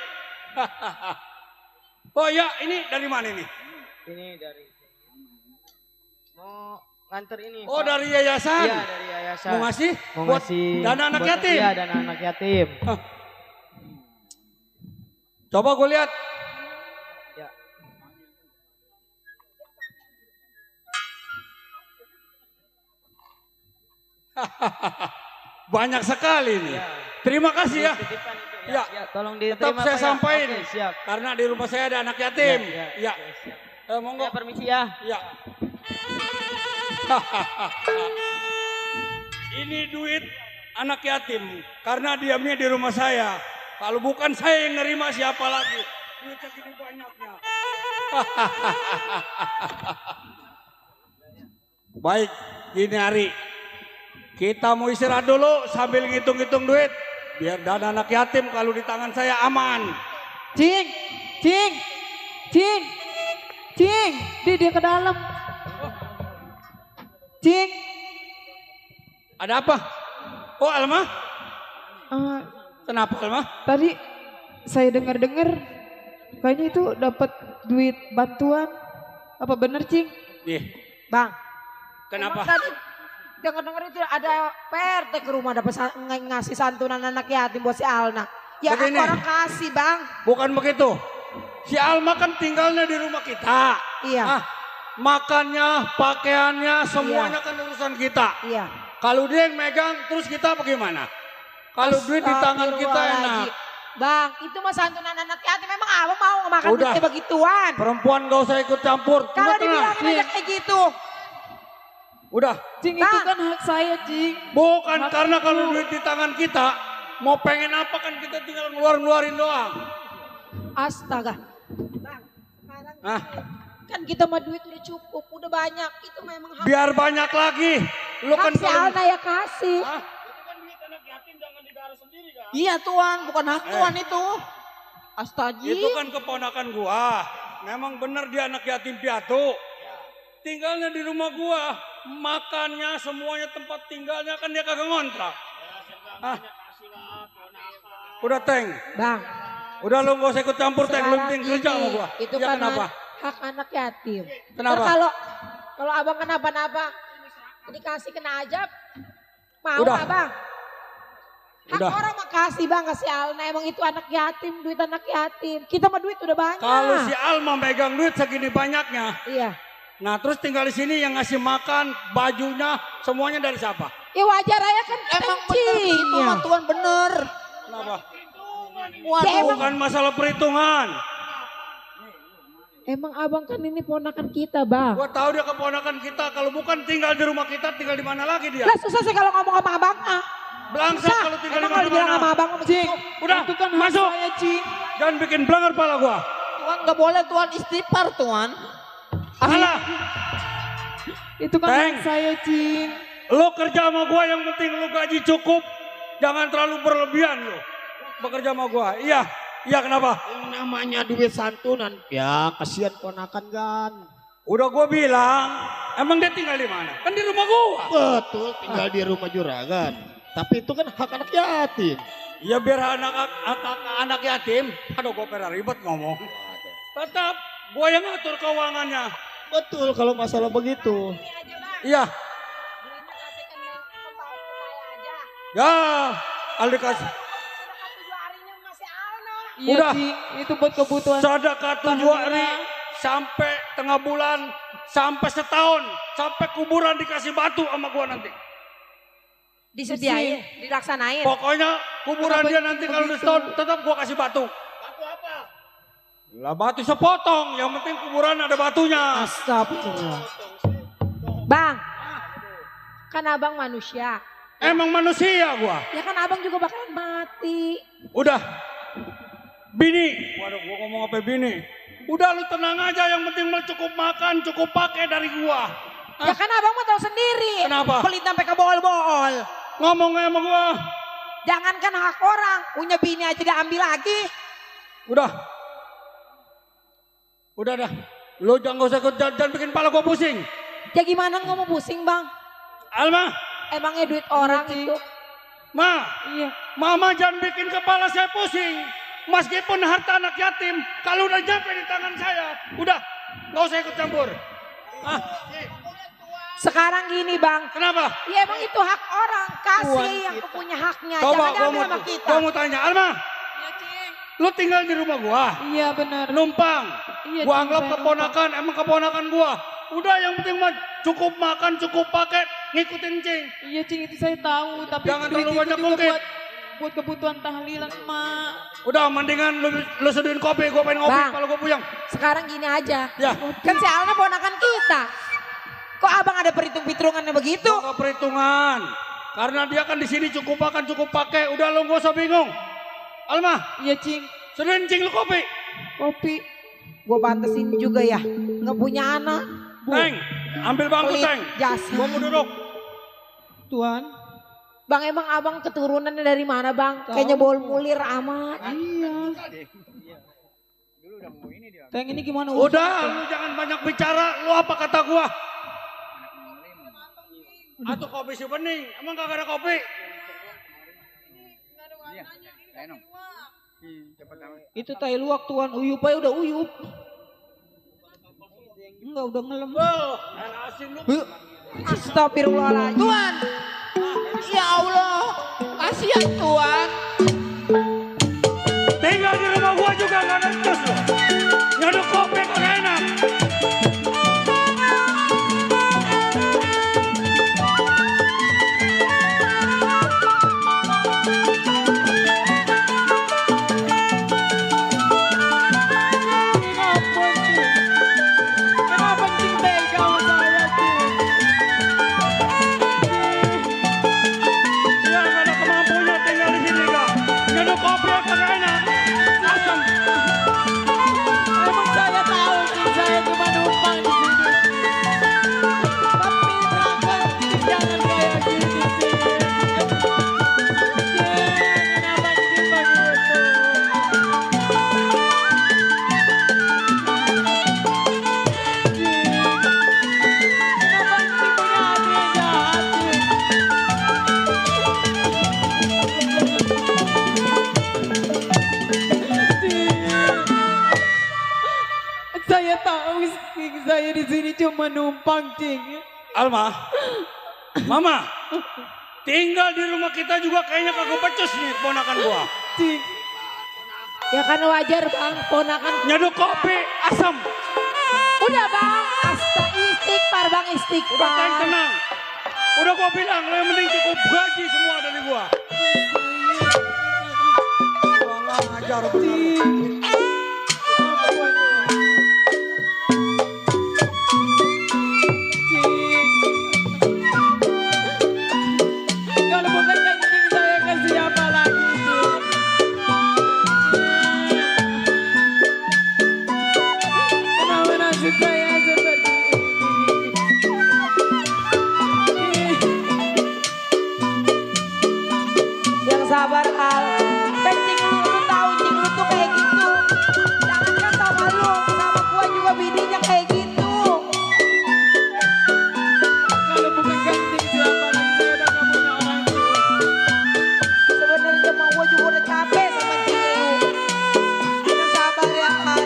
Oh ya, ini dari mana ini? Ini dari mau nganter ini. Oh Pak. dari yayasan. Iya dari yayasan. Mau ngasih? Mau Buat ngasih dana anak buat- yatim? Iya dana anak yatim. Coba gue lihat. Ya. Banyak sekali nih. Ya. Terima kasih ya. Titipan itu, Ya. ya. Tolong Tetap diterima saya Pak, ya. sampaikan. Oke, siap. Karena di rumah saya ada anak yatim. Ya, Ya. oke, siap. Monggo. Ya, permisi ya. Ya. Ini duit anak yatim karena diamnya di rumah saya. Kalau bukan saya yang nerima siapa lagi? Duit segini banyaknya. Baik, gini hari. Kita mau istirahat dulu sambil ngitung-ngitung duit. Biar dana anak yatim kalau di tangan saya aman. Cing. Cing. Cing. Cing. Dia ke dalam. Cing. Ada apa? Oh Alma? Kenapa Alma? Tadi saya dengar-dengar kayaknya itu dapat duit bantuan. Apa bener, Cing? Nih, Bang. kenapa? Emang tadi dengar-dengar itu ada PRT ke rumah dapat ngasih santunan anak yatim buat si Alna. Ya Begini. orang kasih bang. Bukan begitu. Si Alma kan tinggalnya di rumah kita. Iya. Makannya, pakaiannya, semuanya kan urusan kita. Iya. Kalau dia yang megang, terus kita bagaimana? Kalau duit di tangan kita enak. Astagfirullahaladzim. Bang, itu mah santunan anak yatim. Memang abang mau makan Udah. duitnya begituan. Perempuan gak usah ikut campur. Kalau Udah, tenang. dibilangin aja kayak gitu. Udah. Cing, itu kan hak saya, Cing. Bukan karena kalau duit di tangan kita, mau pengen apa kan kita tinggal ngeluarin doang. Astaga. Bang, sekarang Hah? kan kita mah duit udah cukup, udah banyak. Itu memang hak. Biar banyak lagi. Lu kan Hak si Alna ya kasih. Hah? Iya tuan, bukan hak tuan itu. Astaga. Itu kan keponakan gua. Memang bener dia anak yatim piatu. Tinggalnya di rumah gua. Makannya, semuanya tempat tinggalnya kan dia kagak ngontrak. Hah? Udah Teng. Bang. Udah lu gak usah ikut campur Teng. Lu Sekarang penting kerja ini, sama gua. Itu Ya, kan kenapa? hak anak yatim. Kenapa? Ntar kalau abang kenapa-napa dikasih kena ajab, mau Udah. abang? Hak Udah. orang mah kasih bang kasih Alna, emang itu anak yatim, duit anak yatim. Kita mah duit udah banyak. Kalau si Alma megang duit segini banyaknya. Iya. Nah terus tinggal di sini yang ngasih makan, bajunya, semuanya dari siapa? Ya wajar aja kan Emang bener itu mah tuan bener. Kenapa? Ya, Bukan masalah perhitungan. Emang abang kan ini ponakan kita bang. Gua tahu dia keponakan kita. Kalau bukan tinggal di rumah kita, tinggal di mana lagi dia? Lah susah sih kalau ngomong sama abang ah. Belangsak kalau tinggal di Emang kalau dibilang sama mana-mana. abang Cing, Udah, itu kan hak masuk. saya, Cing. Jangan bikin belangar pala gua. Tuan nggak boleh tuan istighfar tuan. Alah, Itu kan Teng. hak saya, Cing. lu kerja sama gua yang penting lu gaji cukup. Jangan terlalu berlebihan lu. Bekerja sama gua. Iya, iya kenapa? Yang namanya duit santunan. Ya kasihan ponakan kan. Udah gua bilang, emang dia tinggal di mana? Kan di rumah gua. Betul tinggal di rumah juragan. Tapi itu kan hak anak yatim. Ya biar anak yatim. Aduh gua pernah ribet ngomong. Tetap gua yang ngatur keuangannya. Betul kalau masalah begitu. Iya. Ya, Aldi kasih. Iya, Udah. Cing. Itu buat kebutuhan. Sedekah 7 hari sampai tengah bulan, sampai setahun, sampai kuburan dikasih batu sama gua nanti. Disediain, dilaksanain. Pokoknya kuburan Kenapa dia nanti kalau begitu? setahun tetap gua kasih batu. Batu apa? Lah batu sepotong, yang penting kuburan ada batunya. Astagfirullah. Bang, kan abang manusia. Emang manusia gua. Ya kan abang juga bakalan mati. Udah. Bini, waduh gua ngomong apa bini? Udah lu tenang aja, yang penting mau cukup makan, cukup pakai dari gua. Ya kan abang mah tahu sendiri. Kenapa? Pelit sampai ke bool-bool. Ngomongnya sama gua. Jangankan hak orang, punya bini aja diambil lagi. Udah. Udah dah. Lu jangan usah ikut, jangan bikin kepala gua pusing. Ya gimana nggak mau pusing bang? Alma, Emangnya duit orang itu. Ma, Iya. Mama jangan bikin kepala saya pusing. Meskipun harta anak yatim, kalau udah nyampe di tangan saya, udah, nggak usah ikut campur. Ah, Sekarang gini bang. kenapa? Ya emang itu hak orang. Kasih Tuan yang kita. punya haknya. Coba Jangan diambil sama kita. gua mau tanya, Alma, Iya, Cing. lu tinggal di rumah gua, Iya, benar. numpang. Iya, Gua Cing, anggap saya keponakan, emang keponakan gua. Udah yang penting mah cukup makan, cukup pakai, ngikutin cing. Iya, Cing, itu saya tahu, tapi Jangan duit terlalu itu banyak juga mungkin. buat kebutuhan tahlilan, Mak. Udah mendingan lu seduhin kopi, gua pengen ngopi Bang. kalau gua puyeng. Sekarang gini aja. Ya, Kan si Alna ponakan kita. Kok abang ada perhitung-perhitungannya begitu? gua nggak perhitungan. Karena dia kan di sini cukup makan, cukup pakai. Udah lu gak usah bingung. Alma, Iya, Cing. seduhin cing lu kopi. Kopi. Gue pantesin juga ya. Nggak punya anak. Teng, ambil bangku Pelit Teng. jasa. Gua mau duduk. Tuan. Bang emang abang keturunannya dari mana bang? Kayaknya bol mulir amat. Iya. Teng ini gimana? Udah, lu jangan banyak bicara. Lu apa kata gua? Atau kopi si bening. Emang kagak ada kopi? Itu tai luwak tuan uyup aja udah uyup. Enggak udah ngelem. Astagfirullahaladzim. Tuan. Ya Allah. Kasihan Tuan. Tinggal di rumah gua juga gak necus loh. Nyaduk kopi kagak enak. Kenapa cing tega sama saya cing? Ya gak ada kemampunya tinggal di sini kak. Nyaduk kopi kagak enak. Asam. Emang saya tahu cing saya cuma numpang di sini. Tapi berangkat cing jangan kayak gini cing. Cing, kenapa cing begitu? Kenapa cing punya hati yang jahat cing? Saya tahu cing, saya di sini cuma numpang cing. Alma, Mama, tinggal di rumah kita juga kayaknya kagak becus nih ponakan gua. Cing, Ya kan wajar bang, ponakan. Nyaduk kopi asam. Udah bang, istighfar bang, Udah istighfar. tenang. Udah gua bilang lo yang mending cukup gaji semua dari gua. Gua nggak ngajar bener. kalau bukan kencing saya ke siapa lagi cing? Kenapa nasib saya seperti ini? Yang sabar Al. Kencing lu tahu cing lu tuh kayak gitu. Jangankan sama lu, sama gua juga bininya kayak gitu. Kalau bukan kencing siapa lagi? Saya udah gak punya orang tua. Sebenarnya mah gua juga udah capek sama cing lu. Yang sabar ya Al.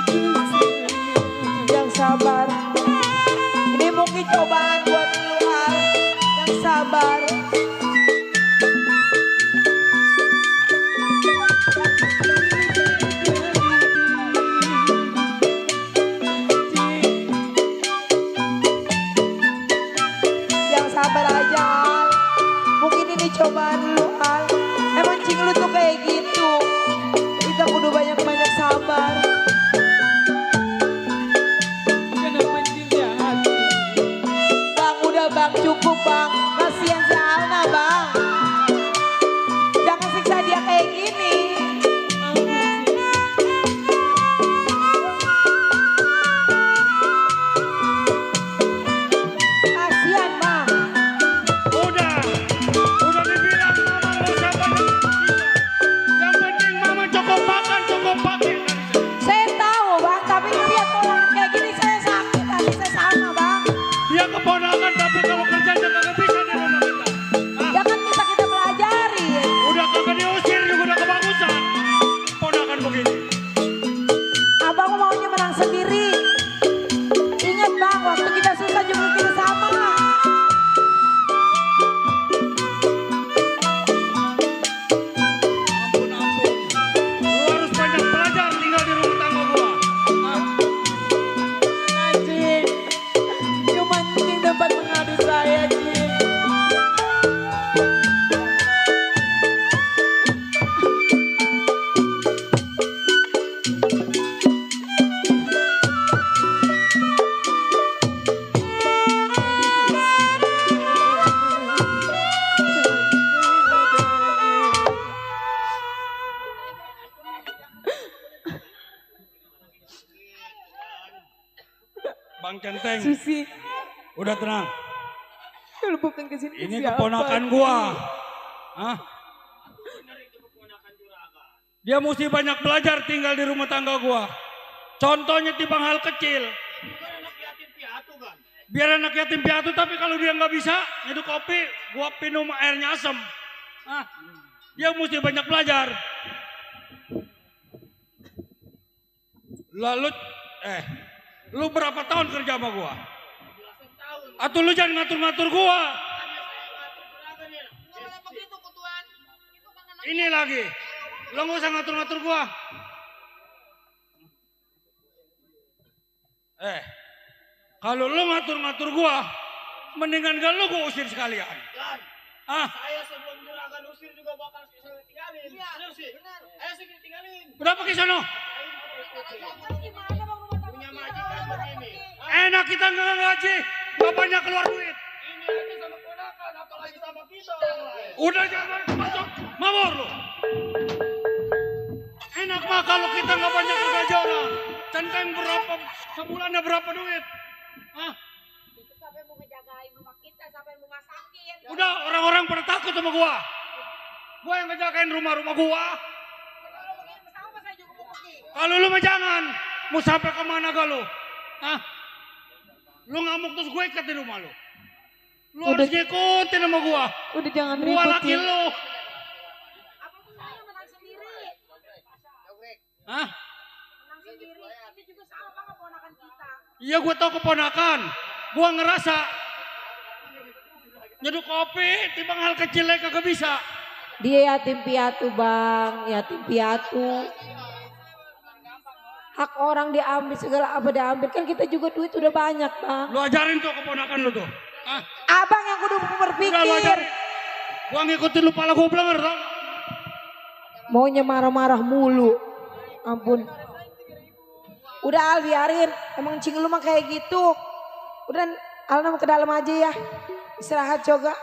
Iya cing. Yang sabar. Ini mungkin cobaan buat lu Al. Yang sabar. Yang sabar aja Al. Mungkin ini cobaan lu Al. Emang cing lu tuh kayak gitu. Kita kudu banyak-banyak sabar. Kenapa cing jahat cing? Bang udah bang, cukup bang. Kasihan si Alna bang. Jangan siksa dia kayak gini. Kasihan bang. Udah dibilang mama lo siapa yang penting mama cukup makan, cukup pakai. Saya tahu bang, tapi lihat orang kayak gini saya sakit hati saya sama bang. Dia keponakan tapi kalau kerjanya kagak bisa di rumah kita. Ya kan bisa kita pelajari. Udah kagak diusir juga udah kebagusan. Ponakan begini. Abang maunya menang sendiri. Ingat bang, waktu kita susah juga kita sama. Ampun. Lu harus banyak belajar tinggal di rumah tangga gua. Cing, cuma cing dapat mengadu saya cing. Bang Centeng, Susi, udah tenang. kalau bukan kesini Ini siapa? keponakan gua. Hah? Dia mesti banyak belajar tinggal di rumah tangga gua. Contohnya timbang hal kecil. Biar anak yatim piatu, tapi kalau dia nggak bisa nyeduh kopi, gua minum airnya asam. Ah, dia mesti banyak belajar. Lalu, lu berapa tahun kerja sama gua? Atau lu jangan ngatur-ngatur gua? Ini lagi, lu nggak usah ngatur-ngatur gua. Kalau lu ngatur-ngatur gua, mendingan gak lu gua usir sekalian. Saya sebelum juragan usir juga bakal saya tinggalin. Iya, benar sih. Benar. Ayo sih tinggalin. Udah pergi sono. Punya majikan begini. Enak kita nggak ngaji, gak banyak keluar duit. Ini aja sama ponakan, apalagi sama kita orang lain. Udah jangan masuk, mawar lu. Enak mah kalau kita nggak banyak gaji orang. Centeng berapa, sebulannya berapa duit? Hah? Itu sampai mau ngejagain rumah kita, sampai mau masakin. Udah orang-orang pada takut sama gua. Gua yang ngejagain rumah-rumah gua. Sama saya juga mau pergi. Kalau lu mah jangan, mau sampai kemana gak lu? Hah? Lu ngamuk terus gue ikat di rumah lu. Lu harus ngikutin sama gua. Udah jangan Gua laki ributin. lu. Apa saya menang sendiri? Hah? Menang sendiri. Ini juga sama banget ponakan kita. Iya gue tau keponakan. Gua ngerasa nyeduh kopi timbang hal kecilnya kagak bisa. Dia yatim piatu bang, yatim piatu. Hak orang diambil segala apa diambil, kan kita juga duit udah banyak bang. Lu ajarin tuh keponakan lu tuh. Ah, Abang yang kudu udah lu berpikir. ajarin. Gua ngikutin lu pala gua blenger tau. Maunya marah-marah mulu. Ampun. Udah Al biarin, emang cing lu mah kayak gitu. Udah Al nama ke dalam aja ya. Istirahat juga.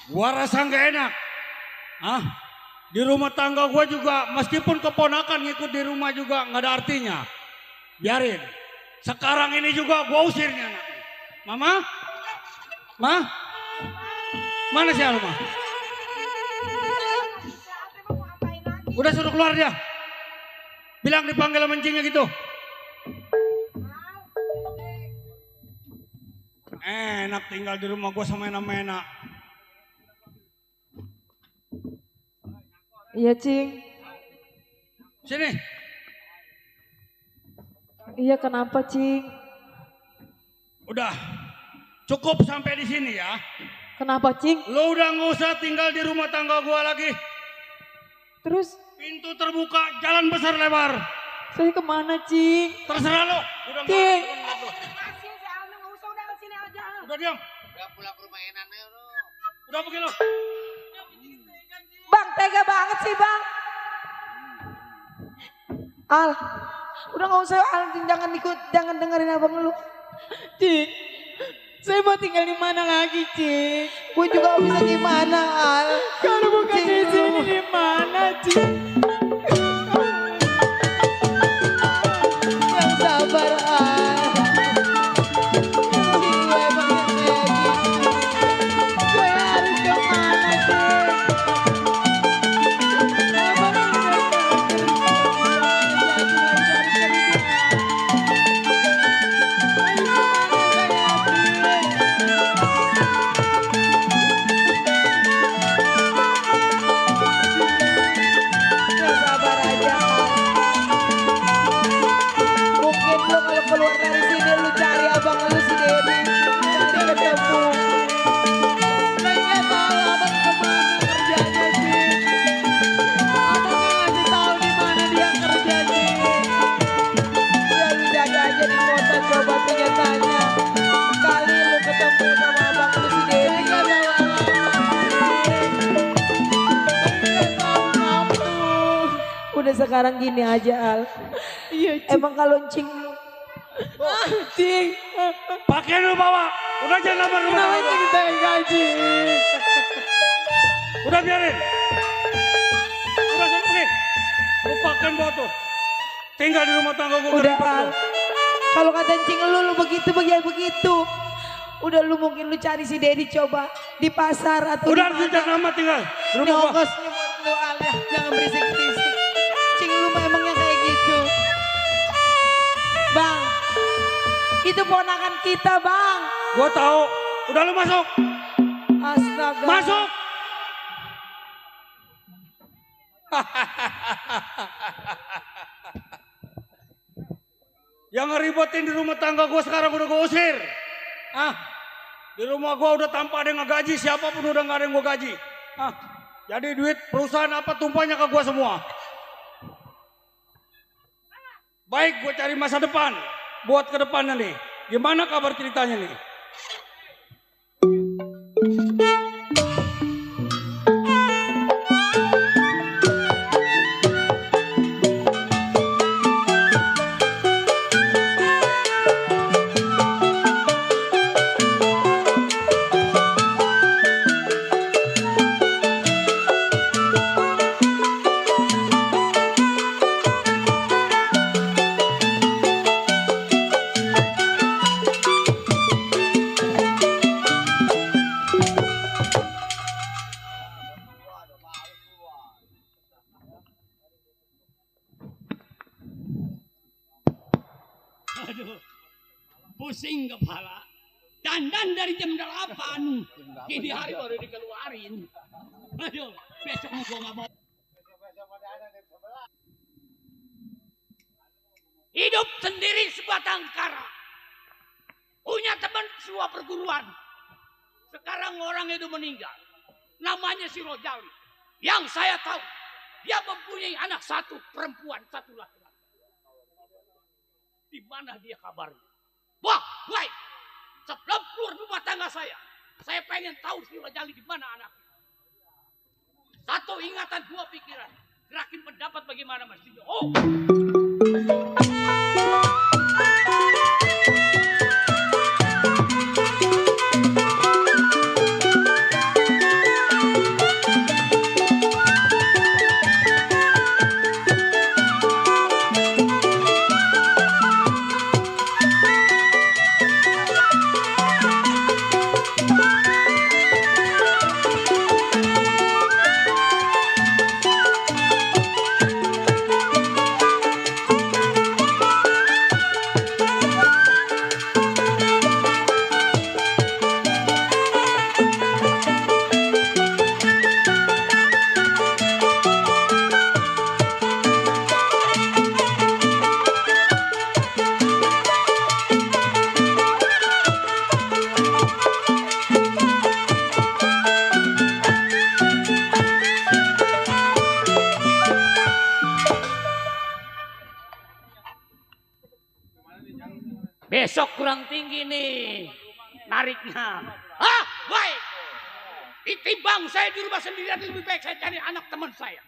Gua rasa nggak enak. Hah? Di rumah tangga gua juga meskipun keponakan ngikut di rumah juga nggak ada artinya. Biarin. Sekarang ini juga gua usir nih anak. Mama? Ma? Mana si Alma? Udah suruh keluar dia. Bilang dipanggil mancingnya gitu. Enak tinggal di rumah gua sama enak-enak. Iya cing. Sini. Iya kenapa cing? Udah. Cukup sampai di sini ya. Kenapa cing? Lo udah nggak usah tinggal di rumah tangga gua lagi. Terus Pintu terbuka, jalan besar lebar. saya kemana cing? Terserah lo. Udah nggak Cing. Udah diam. Udah pulang ke rumah enaknya lo. Udah pergi lo. Bang tega banget sih bang. Al, udah nggak usah Al, jangan ikut, jangan dengerin abang lu. Cing, saya mau tinggal di mana lagi, Cing? Gue juga gak bisa gimana Al. Kalau bukan di sini di mana, Cing? Yang sabar Al. Gue emang yang kayak gitu. Gue harus kemana Cing? Udah sekarang gini aja Al. Iya, Emang kalau Cing lu Cing. Pakai dulu bawa. Udah jangan lama rumah tangga gua. Kita yang gaji. Udah biarin. Udah sana pergi. Lupakan bawa tuh. Tinggal di rumah tangga gua. udah Al. Kalau kata Cing lu begitu begitu. Udah lu mungkin lu cari si Dedi coba di pasar atau Udah di kita nama tinggal di Ini rumah gua. ongkosnya buat lu Al ya. Jangan berisik-berisik. Cing lu mah emangnya kayak gitu. Bang. Itu ponakan kita bang. Gua tahu. Udah lu masuk. Astaga. Masuk. Yang ngeribetin di rumah tangga gue sekarang udah gue usir. Di rumah gue udah tanpa ada yang ngegaji, siapapun udah gak ada yang gue gaji. Jadi duit perusahaan apa tumpahnya ke gue semua. Baik, gue cari masa depan buat ke depannya nih. Gimana kabar ceritanya nih? Aduh, pusing kepala. Dandan dari jam 8. Kini hari baru dikeluarin. Aduh, besok gua gak mau. Hidup sendiri sebatang kara. Punya teman sebuah perguruan. Sekarang orang itu meninggal. Namanya si Rojali. Yang saya tahu, dia mempunyai anak satu perempuan, satu laki-laki. Di mana dia kabarnya? Wah, baik. Sebelum keluar rumah tangga saya pengen tahu si Rojali di mana anaknya. Satu ingatan, dua pikiran. Gerakin pendapat bagaimana mestinya. Oh. Besok kurang tinggi nih nariknya. Baik. Ditimbang saya di rumah sendirian, lebih baik saya cari anak teman saya.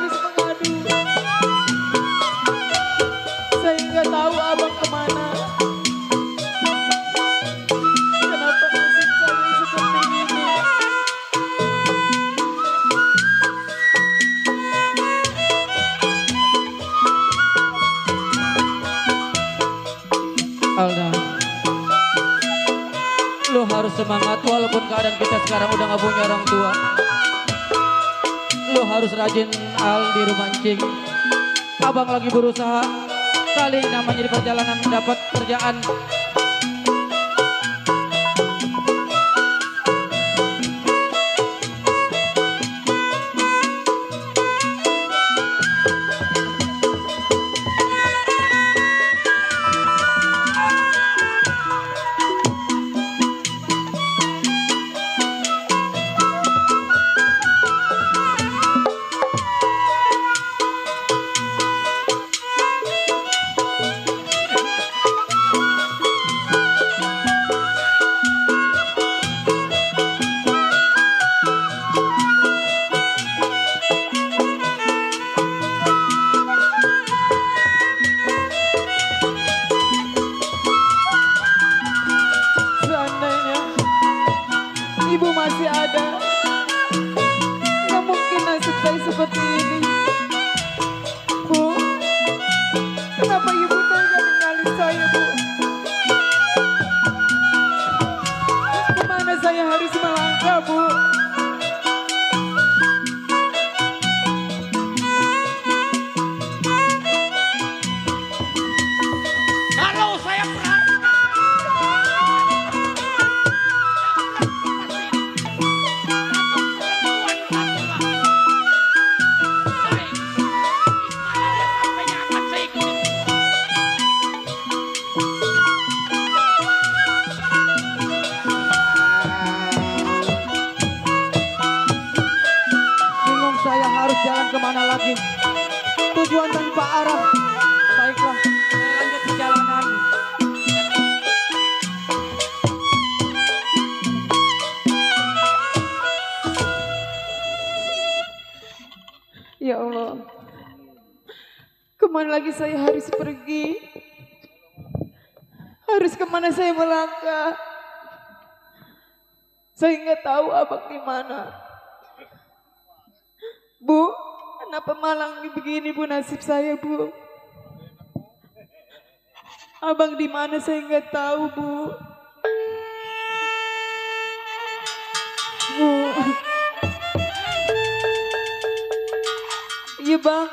harus mengadu. Saya nggak tahu abang kemana. Kenapa nasib saya seperti ini? Alda, lu harus semangat walaupun keadaan kita sekarang udah gak punya orang tua. Lu harus rajin Al di rumah Encing. Abang lagi berusaha, kali namanya di perjalanan dapat kerjaan. Seandainya ibu masih ada, nggak mungkin nasib saya seperti ini. Bu, kenapa ibu tega ninggalin saya, Bu? Kemana saya harus melangkah, Bu? Kalau saya perhatikan Bingung saya harus jalan kemana lagi. Tujuan tanpa arah. Baiklah, saya lanjut perjalanan. Ya Allah, kemana lagi saya harus pergi? Harus kemana saya melangkah? Saya nggak tahu abang di mana. Bu, kenapa malang begini, Bu, nasib saya, Bu? Abang di mana saya nggak tahu, Bu. Bu. Iya, Bang.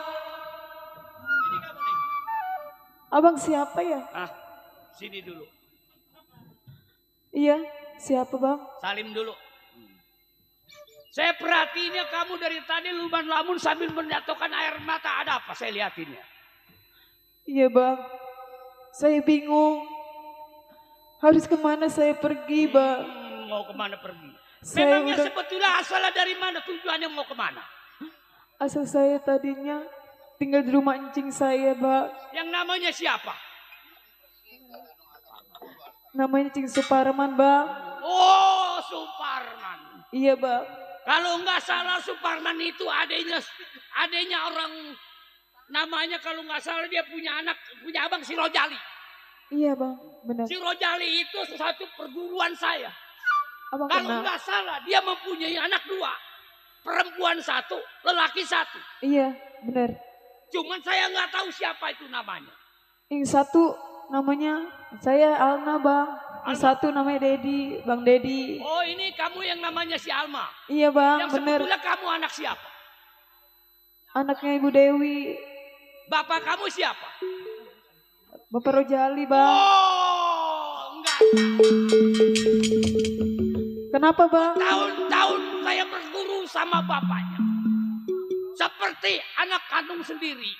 Abang siapa ya? Ah, sini dulu. Iya, siapa, Bang? Salim dulu. Saya perhatiinnya kamu dari tadi luman lamun sambil menjatuhkan air mata. Ada apa? Saya lihatinnya. Iya, Bang. Saya bingung. Harus kemana saya pergi, Bang? Mau kemana pergi? Saya Memangnya udah- sebetulnya asalnya dari mana? Tujuannya mau kemana? Asal saya tadinya tinggal di rumah encing saya, Bang. Yang namanya siapa? Namanya Cing Suparman, Bang. Oh, Suparman. Iya, Bang. Kalau nggak salah Suparman itu adanya orang namanya kalau nggak salah dia punya anak, punya abang si Rojali. Iya, Bang. Benar. Si Rojali itu satu perguruan saya. Abang Kalau kenal? nggak salah dia mempunyai anak 2. Perempuan 1, lelaki 1. Iya, benar. Cuman saya nggak tahu siapa itu namanya. Yang satu namanya saya Alna, Bang. Yang satu namanya Dedi, Bang Dedi. Oh, ini kamu yang namanya si Alma. Iya, Bang, Yang benar. sebetulnya kamu anak siapa? Anaknya Ibu Dewi. Bapak kamu siapa? Bapak Rojali, Bang. Oh, enggak. Kenapa, Bang? Tahun-tahun saya berguru sama bapaknya. Seperti anak kandung sendiri.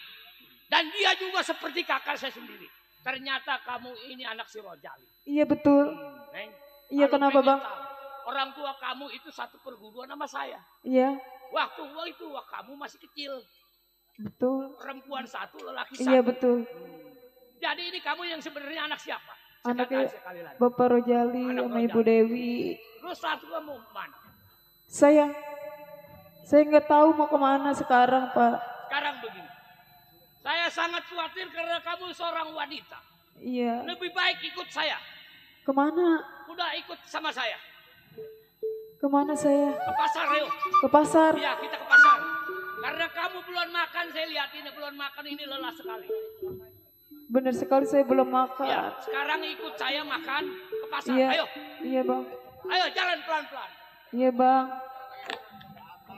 Dan dia juga seperti kakak saya sendiri. Ternyata kamu ini anak si Rojali. Iya, betul. Neng, Iya, kalau kenapa, pengen Bang? tahu, orang tua kamu itu satu perguruan sama saya. Iya, Waktu itu kamu masih kecil. betul. Perempuan 1, lelaki 1. Iya, betul. Jadi ini kamu yang sebenarnya anak siapa? Anaknya Sekali lagi. Bapak Rojali Anak sama Rojali. Ibu Dewi. Terus satu kamu mana? Saya nggak tahu mau kemana sekarang, Pak. Saya sangat khawatir karena kamu seorang wanita. Iya. Lebih baik ikut saya. Kemana? Udah ikut sama saya. Kemana saya? Ke pasar ayo. Ke pasar. Iya kita ke pasar. Karena kamu belum makan, saya lihat ini belum makan ini lelah sekali. Benar sekali saya belum makan. Ya, sekarang ikut saya makan ke pasar. Iya. Ayo. Iya bang. Ayo jalan pelan-pelan. Iya bang.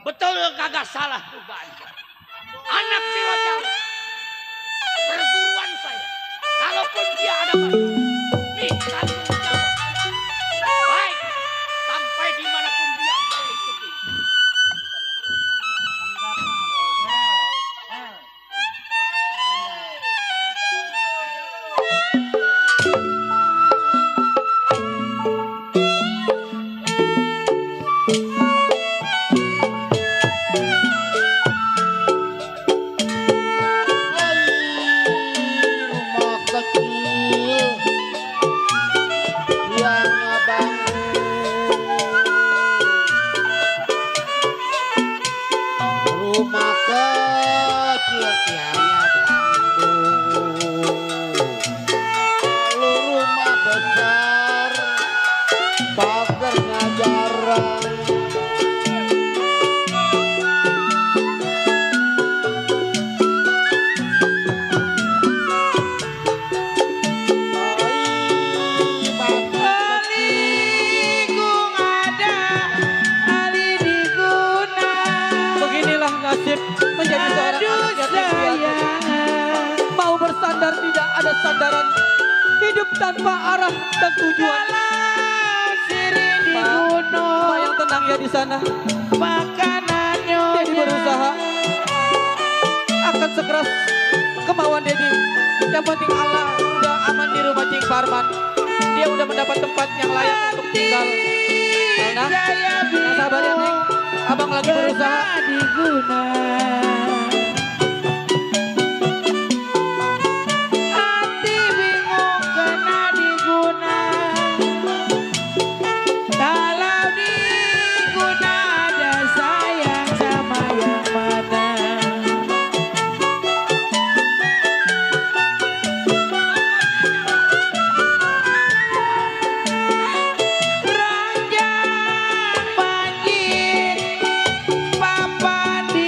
Betul kagak salah tuh Bang. Anak si Rojal. Perguruan saya. Kalaupun dia ada masalah. Nih tanggung jawab. Baik. Sampai dimanapun dia saya ikuti. Rumah kecil yang bangun, rumah kecil tiangnya bambu, lalu rumah besar pagarnya jarang. Beginilah nasib menjadi seorang anak yatim piatu. Mau bersandar tidak ada sandaran. Hidup tanpa arah dan tujuan. Pak yang tenang ya di sana. Makanannya. Dedi berusaha akan sekeras kemauan Dedi. Yang penting Allah udah aman di rumah Cing Parman. Dia udah mendapat tempat yang layak untuk tinggal. Nah, sabar ya Neng. Abang lagi berusaha. Diguna. Hati bingung kena diguna. Kalau diguna ada sayang sama yang mana. Ranjang banjir papan di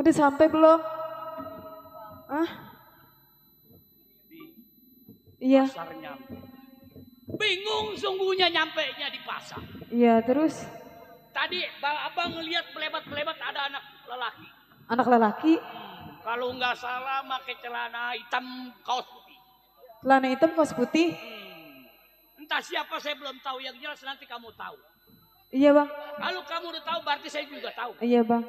Udah sampai belum? Ah? Iya. Pasar nyampe. Bingung sungguhnya nyampenya di pasar. Iya, terus? Tadi abang ngelihat pelebat-pelebat ada anak lelaki. Anak lelaki? Kalau nggak salah pakai celana hitam kaos putih. Celana hitam kaos putih? Entah siapa saya belum tahu, yang jelas nanti kamu tahu. Iya bang. Kalau kamu udah tahu berarti saya juga tahu. Iya bang.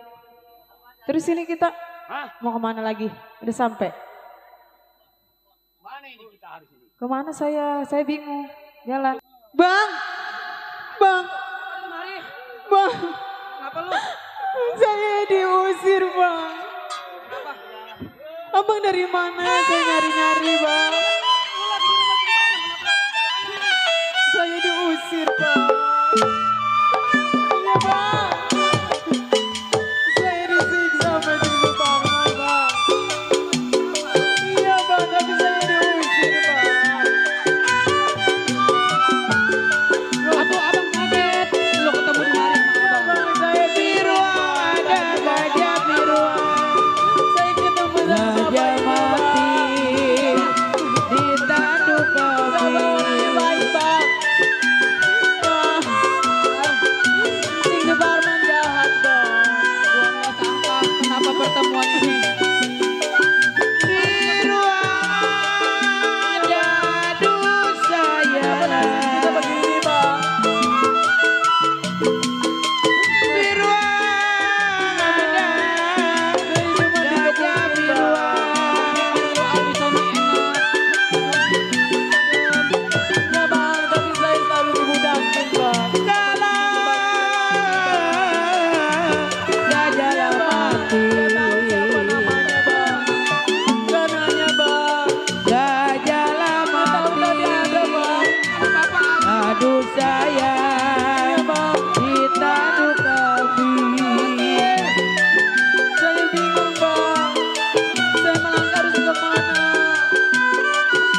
Terus ini kita Hah? mau kemana lagi? Udah sampai? Mana ini kita hari ini? Kemana saya? Saya bingung. Jalan. Bang! Bang! Bang! Kenapa lu? Saya diusir bang. Abang dari mana? Saya nyari-nyari bang. Saya diusir bang. Iya bang. Saya disiksa sama Cing Parman bang. Iya bang, tapi saya diusir bang. Aduh abang kaget. Lu ketemu di mari sama abang. Bang, saya biruan, ada gajah biruan. Saya ketemu sama Gajah mati di tanduk kami. baik bang. Cing Parman jahat bang. Gua nggak sangka kenapa pertemuan ini. Biruan jadul saya. Kita begini bang. Biruan ada gajah biruan. Ya bang, tapi saya selalu dibudakin bang. Gajah mati. Siapa namanya bang? Dananya bang. Gajah Tahu tadi ada bang. aduh saya di tanduk kami. Saya bingung bang. Saya melangkah harus kemana?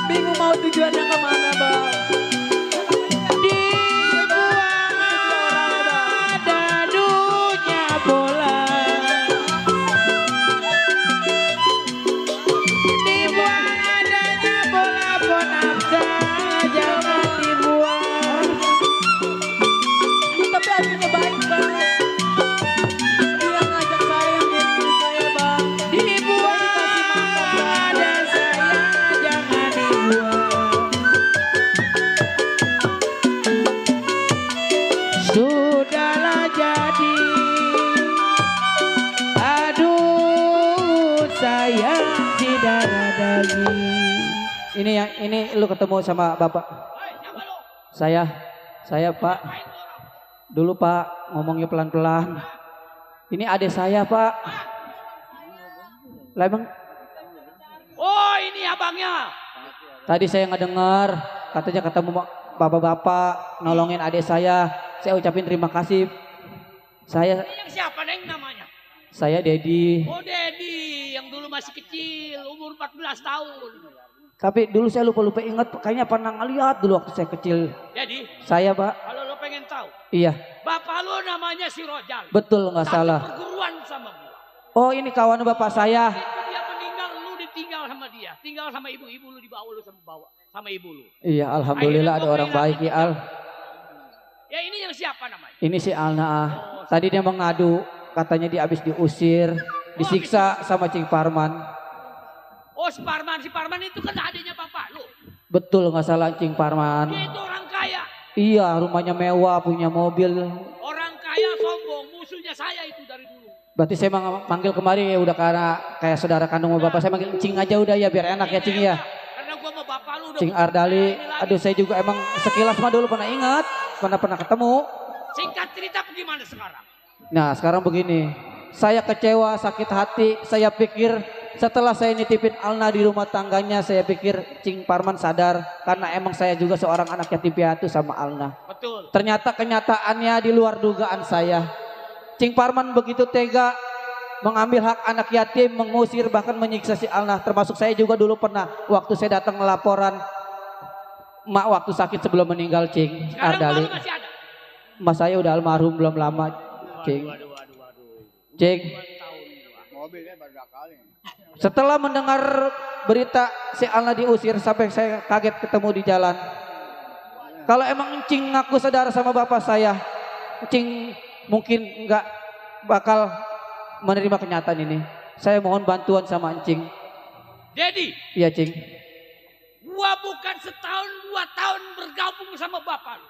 Bingung mau tujuannya kemana bang? Dibuang ada dunia bola. Dibuang adanya bola bonanza. Jangan dibuang. Tapi hatinya baik bang. Dia ngajak saya, yang ngirim saya bang. Dibuang ada saya. Jangan dibuang. Sudahlah jadi. Aduh sayang si darah daging. Ini lu ketemu sama bapak. Saya Pak. Dulu Pak ngomongnya pelan-pelan. Ini adik saya Pak. Lah emang Oh ini abangnya. tadi saya nggak dengar katanya ketemu bapak-bapak nolongin adik saya. Saya ucapin terima kasih. Ini yang siapa neng namanya? Saya Dedi. Oh Dedi yang dulu masih kecil, umur 14 tahun. Tapi dulu saya lupa ingat kayaknya pernah ngeliat dulu waktu saya kecil. Jadi Saya Pak. kalau lo pengen tahu, Iya, bapak lo namanya si Rojal. betul nggak Satu salah. perguruan sama gua. Oh ini kawan bapak saya. Itu dia meninggal, lu ditinggal sama dia. Tinggal sama ibu-ibu lu dibawa lu sama ibu lu. Iya alhamdulillah Akhirnya ada gua orang kehilangan baik ya Al. Ya ini yang siapa namanya? Ini si Alna. Tadi dia mengadu katanya dia habis diusir, disiksa sama Cing Parman. Oh si Parman itu kan adiknya bapak lu. Betul nggak salah Cing Parman. Dia itu orang kaya. Iya rumahnya mewah punya mobil. Orang kaya sombong, musuhnya saya itu dari dulu. Berarti saya manggil kemari ya udah karena kayak saudara kandung sama bapak saya manggil Cing aja udah ya biar enak ya Cing ya. Karena gua sama bapak lu udah Cing Ardali. Aduh saya juga emang sekilas mah dulu pernah ingat, pernah ketemu. Singkat cerita bagaimana sekarang? Nah sekarang begini, saya kecewa, sakit hati, saya pikir setelah saya nitipin Alna di rumah tangganya, saya pikir Cing Parman sadar karena emang saya juga seorang anak yatim piatu sama Alna. Betul. Ternyata kenyataannya di luar dugaan saya. Cing Parman begitu tega mengambil hak anak yatim, mengusir bahkan menyiksa si Alna. Termasuk saya juga dulu pernah waktu saya datang laporan mak waktu sakit sebelum meninggal Cing Ardali. Masih ada. Mas saya udah almarhum belum lama Cing. Cing. Setelah mendengar berita si Alna diusir sampai saya kaget ketemu di jalan. Kalau emang Encing ngaku saudara sama bapak saya, Encing mungkin nggak bakal menerima kenyataan ini. Saya mohon bantuan sama Encing. Dedi, Iya, Cing. gua bukan setahun 2 tahun bergabung sama bapak lu.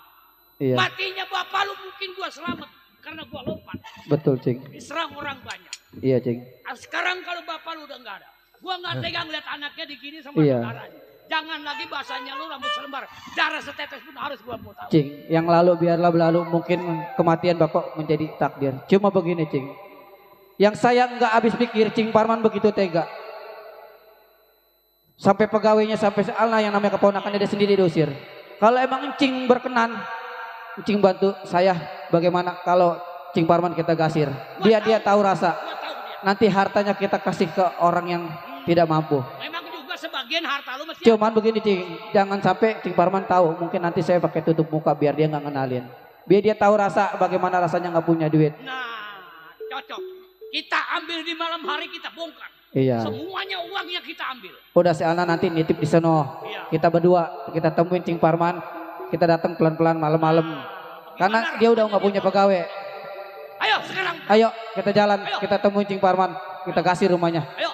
Iya. Matinya bapak lu mungkin gua selamat karena gua lompat. Betul, Cing. Diserang orang banyak. Iya, Cing. Sekarang kalau bapak lu udah nggak ada, gua nggak tegang lihat anaknya digini sama Iya. saudaranya. Jangan lagi bahasanya lu rambut selembar, darah setetes pun harus gua mau tahu. Cing, yang lalu biarlah berlalu, mungkin kematian bapak menjadi takdir. Cuma begini, Cing. Yang saya nggak habis pikir, Cing Parman begitu tega. Sampai pegawainya, sampai Alna yang namanya keponakannya dia sendiri diusir. Kalau emang Encing berkenan, Encing bantu saya bagaimana kalau Cing Parman kita gasir. Dia tahu rasa. Nanti hartanya kita kasih ke orang yang tidak mampu. Memang juga sebagian harta lu mesti. Cuman begini, Cing, jangan sampai Cing Parman tahu. Mungkin nanti saya pakai tutup muka biar dia nggak ngenalin. Biar dia tahu rasa bagaimana rasanya nggak punya duit. Nah, cocok. Kita ambil di malam hari, kita bongkar. Iya. Semuanya uangnya kita ambil. Udah si Alna nanti nitip di sono. Iya. Kita berdua, kita temuin Cing Parman. Kita datang pelan-pelan malam-malam. Karena dia udah nggak punya pegawai. Ayo sekarang. Ayo kita jalan, Ayo. kita temuin Cing Parman. Kita kasih rumahnya. Ayo.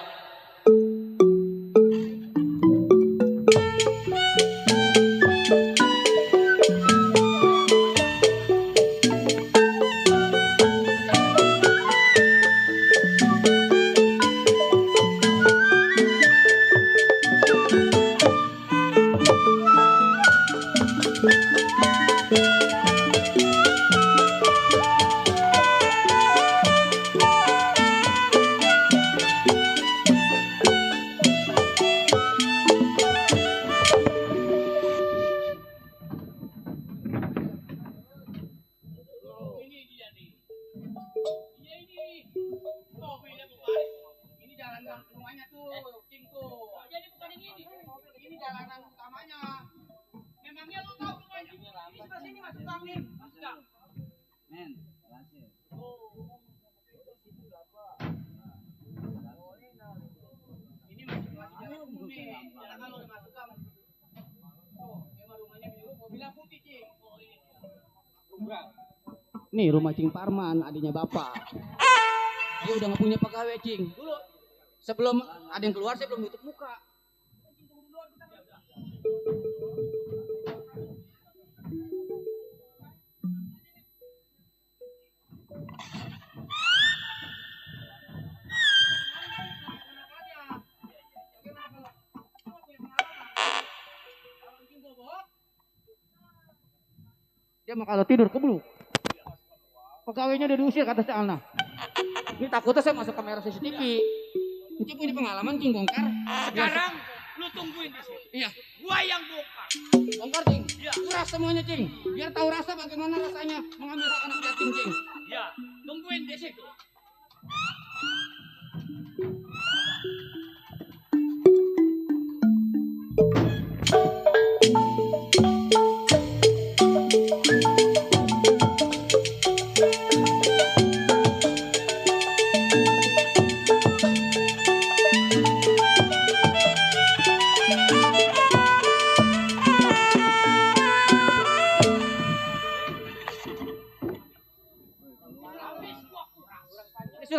Nih rumah Cing Parman, adiknya bapak. Dia udah gak punya pegawai, Cing. Dulu sebelum ada yang keluar saya belum nutup muka. Dia mah kalau tidur kebluk. Pegawainya udah diusir kata si Alna. Ini takutnya saya masuk kamera CCTV. Cing punya pengalaman Cing bongkar. Sekarang lu tungguin di sini. Iya. Gua yang bongkar. Bongkar Cing. Iya. Kuras semuanya Cing. Biar tahu rasa bagaimana rasanya mengambil hak anak yatim Cing. Ya, tungguin di situ.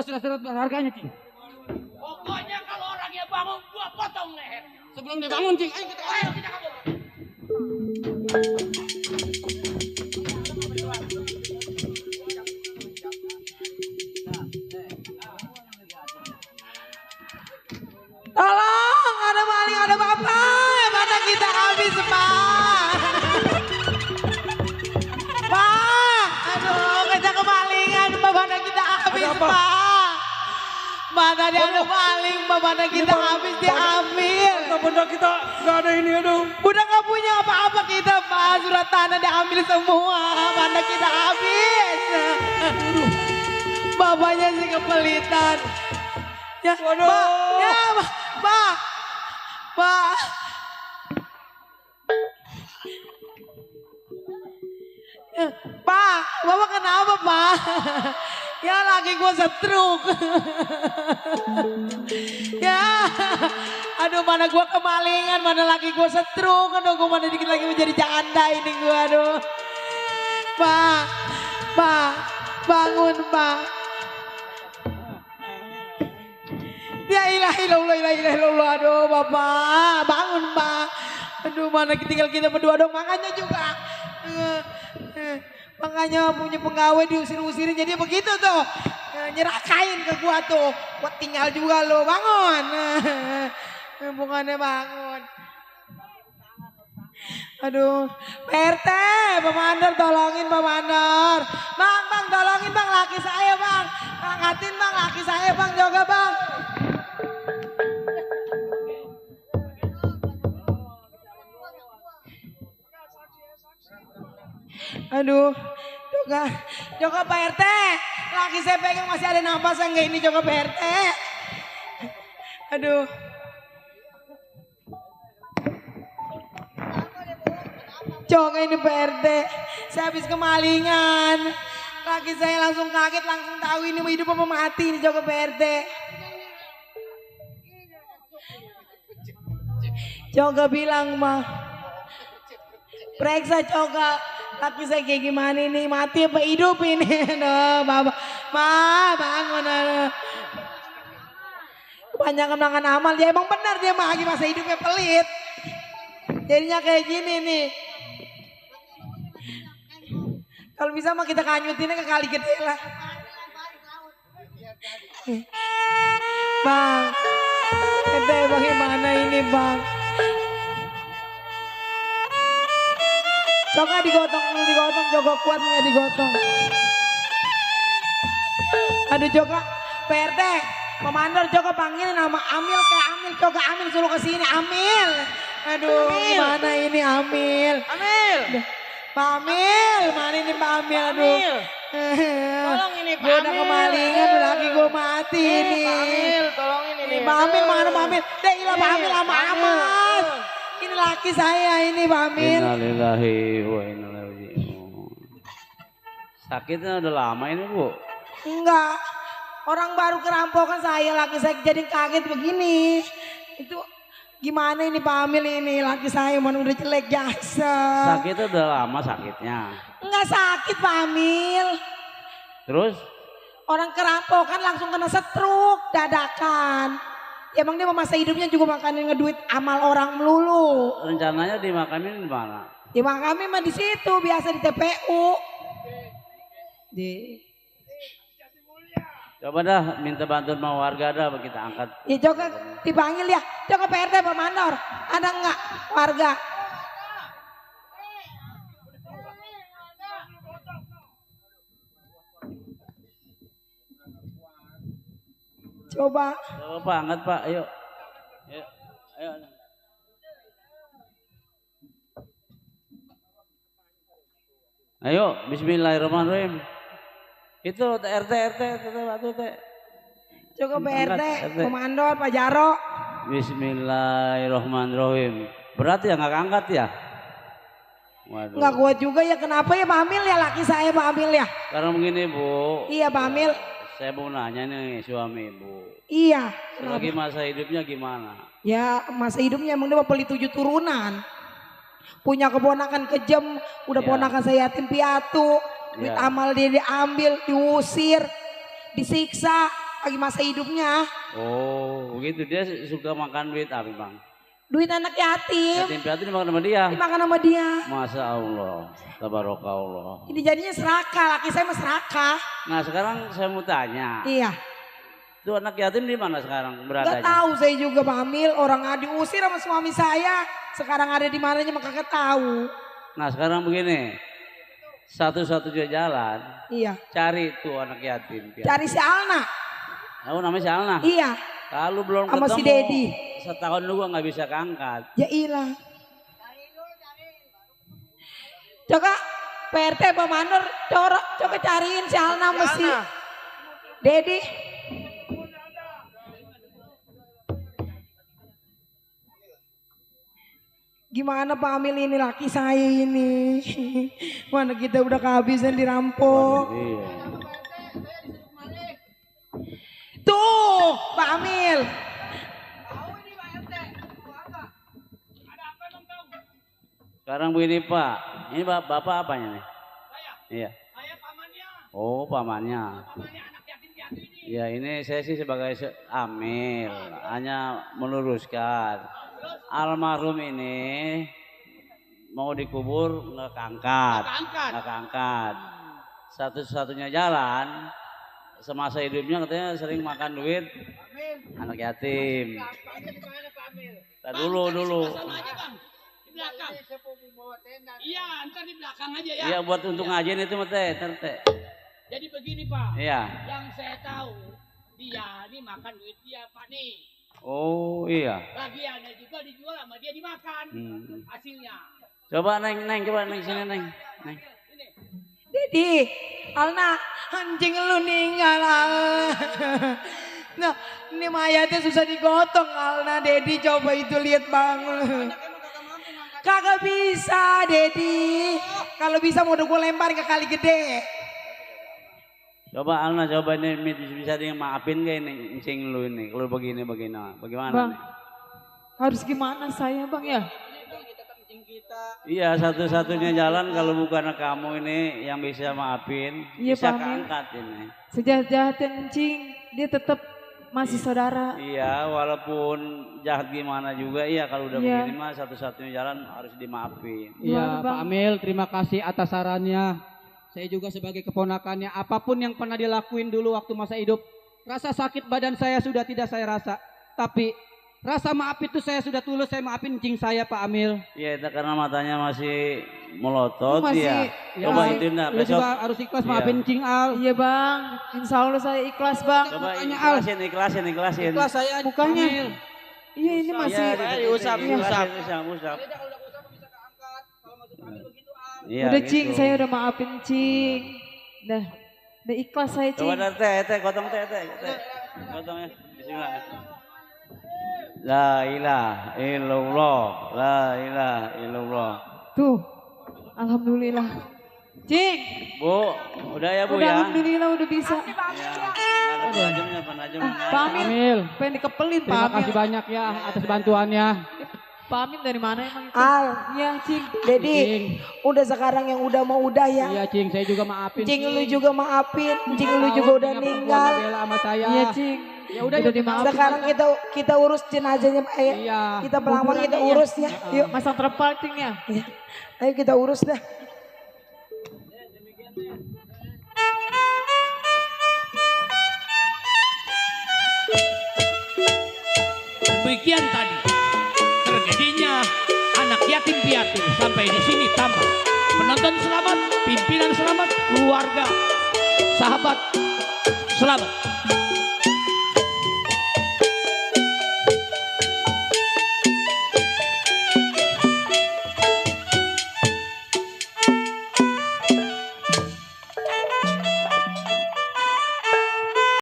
Surat harganya Cing. Pokoknya kalau orangnya bangun, gua potong leher. Sebelum dia bangun Cing, ayo kita kabur. Tolong, ada maling, ada bapak. Mana kita habis, Pak? Pak, aduh, kita kemalingan. Mana kita habis, Pak? Mana dia ada maling, mana kita habis diambil. Benda kita nggak ada ini, aduh. Udah gak punya apa-apa kita, Pak. Surat tanah diambil semua. Mana kita habis. Bapaknya sih kepelitan. Ya, Waduh. Pak, ya, Pak. Pak. Pak, Bapak kenapa, Pak? Ya lagi gue stroke. Ya. Aduh mana gue kemalingan, mana lagi gue stroke. Aduh gue mana dikit lagi menjadi janda ini gue. Aduh. Pak. Bangun Pak. Ya ilahi illallah. Aduh Bapak. Bangun Pak. Aduh mana tinggal kita berdua dong. Makanya juga. Makanya punya pegawai diusir-usirin jadi begitu tuh. Nyerakain ke gua tuh. Gua tinggal juga lo, bangun. Bukannya bangun. Aduh, PRT, Pak Mandor tolongin Pak Mandor. Bang, tolongin Bang, laki saya Bang. Angkatin Bang, laki saya Bang, jaga Bang. Aduh, Joko Pak RT, laki saya pegang masih ada nafas enggak ini Joko Pak RT. Aduh. Joko ini Pak RT, saya habis kemalingan. Laki saya langsung kaget, langsung tahu ini mau hidup apa mati ini Joko Pak RT. Joko bilang mah, periksa Joko. Laki saya kayak gimana ini, mati apa hidup ini? Aduh, Bapak, bangun. Kebanyakan makan amal, dia emang benar dia mah lagi masa hidupnya pelit. Jadinya kayak gini nih. Kalau bisa mah kita kanyutinnya ke kali gede lah. Bang, Ente bagaimana ini Bang? Coba digotong, Joko kuat nggak digotong? Aduh Joko, PRT, Komandor Joko panggilin nama Amil kayak Amil, Joko Amil suruh kesini Amil. Aduh, gimana ini Amil? Pak Amil, mana ini Pak Amil? Aduh. Tolong ini Pak Gue udah kemalingan, udah lagi gue mati ini. Pak Amil, tolongin ini. Pak Amil, mana Pak Amil? Dek ilah Pak Amil sama amat. Ini laki saya ini Pak Amil. Innalillahi wa inna ilaihi raji'un. Sakitnya udah lama ini Bu? Enggak. Orang baru kerampokan saya, laki saya jadi kaget begini. Itu gimana ini Pak Amil ini, laki saya mana udah jelek jasa. Sakitnya udah lama sakitnya. Enggak sakit Pak Amil. Terus? Orang kerampokan langsung kena stroke dadakan. Ya emang dia masa hidupnya juga makanin ngeduit amal orang melulu. Rencananya dimakamin di mana? Dimakamin mah di situ, biasa di TPU. Coba dah minta bantuan sama warga dah kita angkat. Ya Joko dipanggil ya. Joko PRT Pak Mandor. Ada enggak warga? Coba. Coba Pak, angkat Pak, ayo. Ayo. Ayo, bismillahirrahmanirrahim. Itu RT, bantu Teh. Coba PRT, Komandor, Pak Jaro. Bismillahirrahmanirrahim. Berat ya nggak angkat ya? Waduh. Nggak kuat juga ya, kenapa ya Pak Amil ya, laki saya Pak Amil ya? Karena begini Bu. Iya Pak Amil. Saya mau nanya nih suami Ibu. Iya. Selagi masa hidupnya gimana? Ya masa hidupnya emang dia beli 7 turunan. Punya keponakan kejam, udah ponakan saya yatim piatu. Duit amal dia diambil, diusir, disiksa. Lagi masa hidupnya. Oh begitu, dia suka makan duit apa Bang? Duit anak yatim. Yatim piatu dimakan sama dia? Dimakan sama dia. Masya Allah, tabarakallah. Ini jadinya serakah, laki saya mah serakah. Nah sekarang saya mau tanya. Iya. Itu anak yatim di mana sekarang beradanya? Gak tahu saya juga Pak Amil, orang diusir sama suami saya. Sekarang ada di mananya mah kagak tahu. Nah sekarang begini, satu-satunya jalan. Iya. Cari tuh anak yatim. Cari si Alna. Oh namanya si Alna? Iya. Kalau belum sama ketemu, si Dedi. setahun juga nggak bisa keangkat. Ya ilah. Coba PRT Pak Mandor, coba cariin si Alna sama si Dedi. Gimana Pak Amil ini laki saya ini. Mana kita udah kehabisan dirampok. Pak Amil. Sekarang begini Pak, ini bapak apanya nih? Iya. Saya pamannya. Oh pamannya. Pamannya anak yatim piatu ini. Ya ini saya sih sebagai Amil, hanya meluruskan. Almarhum ini mau dikubur nggak keangkat. Nggak keangkat. Satu-satunya jalan semasa hidupnya katanya sering makan duit anak yatim. Dulu. Di belakang. Iya, ntar di belakang aja ya. Iya buat untuk ngajian itu teh. Jadi begini Pak. Iya. Yang saya tahu dia ini makan duit dia Pak nih. Oh iya. Bagiannya juga dijual sama dia dimakan. Hasilnya. Coba neng sini neng. Dedi, Alna, anjing lu ninggal Alna. Nah, ini mayatnya susah digotong Alna, Dedi coba itu lihat bang. Kagak bisa Dedi, kalau bisa mau gue lempar ke kali gede. Coba Alna, coba ini bisa dia maafin gak ini encing lu ini, kalau bagaimana? Bang, harus gimana saya bang ya? Iya satu-satunya jalan kalau bukan kamu ini yang bisa maafin, iya, bisa Pak Amil. keangkat ini. Sejahat-jahatnya encing, dia tetap masih saudara. Iya walaupun jahat gimana juga, iya kalau udah Iya. begini mah satu-satunya jalan harus dimaafin. Iya Bang. Pak Amil, terima kasih atas sarannya. Saya juga sebagai keponakannya, apapun yang pernah dilakuin dulu waktu masa hidup, rasa sakit badan saya sudah tidak saya rasa. Tapi rasa maaf itu saya sudah tulus, saya maafin encing saya Pak Amil. Iya itu karena matanya masih melotot Masih- ya. Coba itu nah Lu besok. juga harus ikhlas Iya. maafin encing Al. Iya bang, insya Allah saya ikhlas bang. Coba Mukanya, Al. ikhlasin. Ikhlas saya Bukannya. Amil. Iya ini masih. usap. Iya, Udah gitu. cing, saya udah maafin cing. Udah ikhlas saya cing. Coba dari teh, gotong teh. Gotong ya. Bismillah. La ilaha illallah. Tuh, alhamdulillah. Cing, Bu, udah ya Bu udah ya. alhamdulillah udah bisa. Ya, ada penajamnya. Pak Amil, Amil, pengen dikepelin Pak terima Amil. kasih banyak ya atas bantuannya. Pak Amil dari mana emang itu? Al, Iya cing. Dedi, Cing, udah sekarang yang udah mau udah ya. iya Cing, saya juga maafin. Cing lu juga maafin, Cing lu juga udah ninggal. Bela sama saya. Iya cing. Ya udah Udah yuk, dimaafin. Sekarang kita urus jenazahnya Pak. Ayo, Iya. kita pelamar kita Kuburannya, urus ya. Yuk, Masang terpal cing ya. ayo kita urus dah. Demikian tadi tragedinya anak yatim piatu sampai di sini tamat. Penonton selamat, pimpinan selamat, keluarga, sahabat selamat.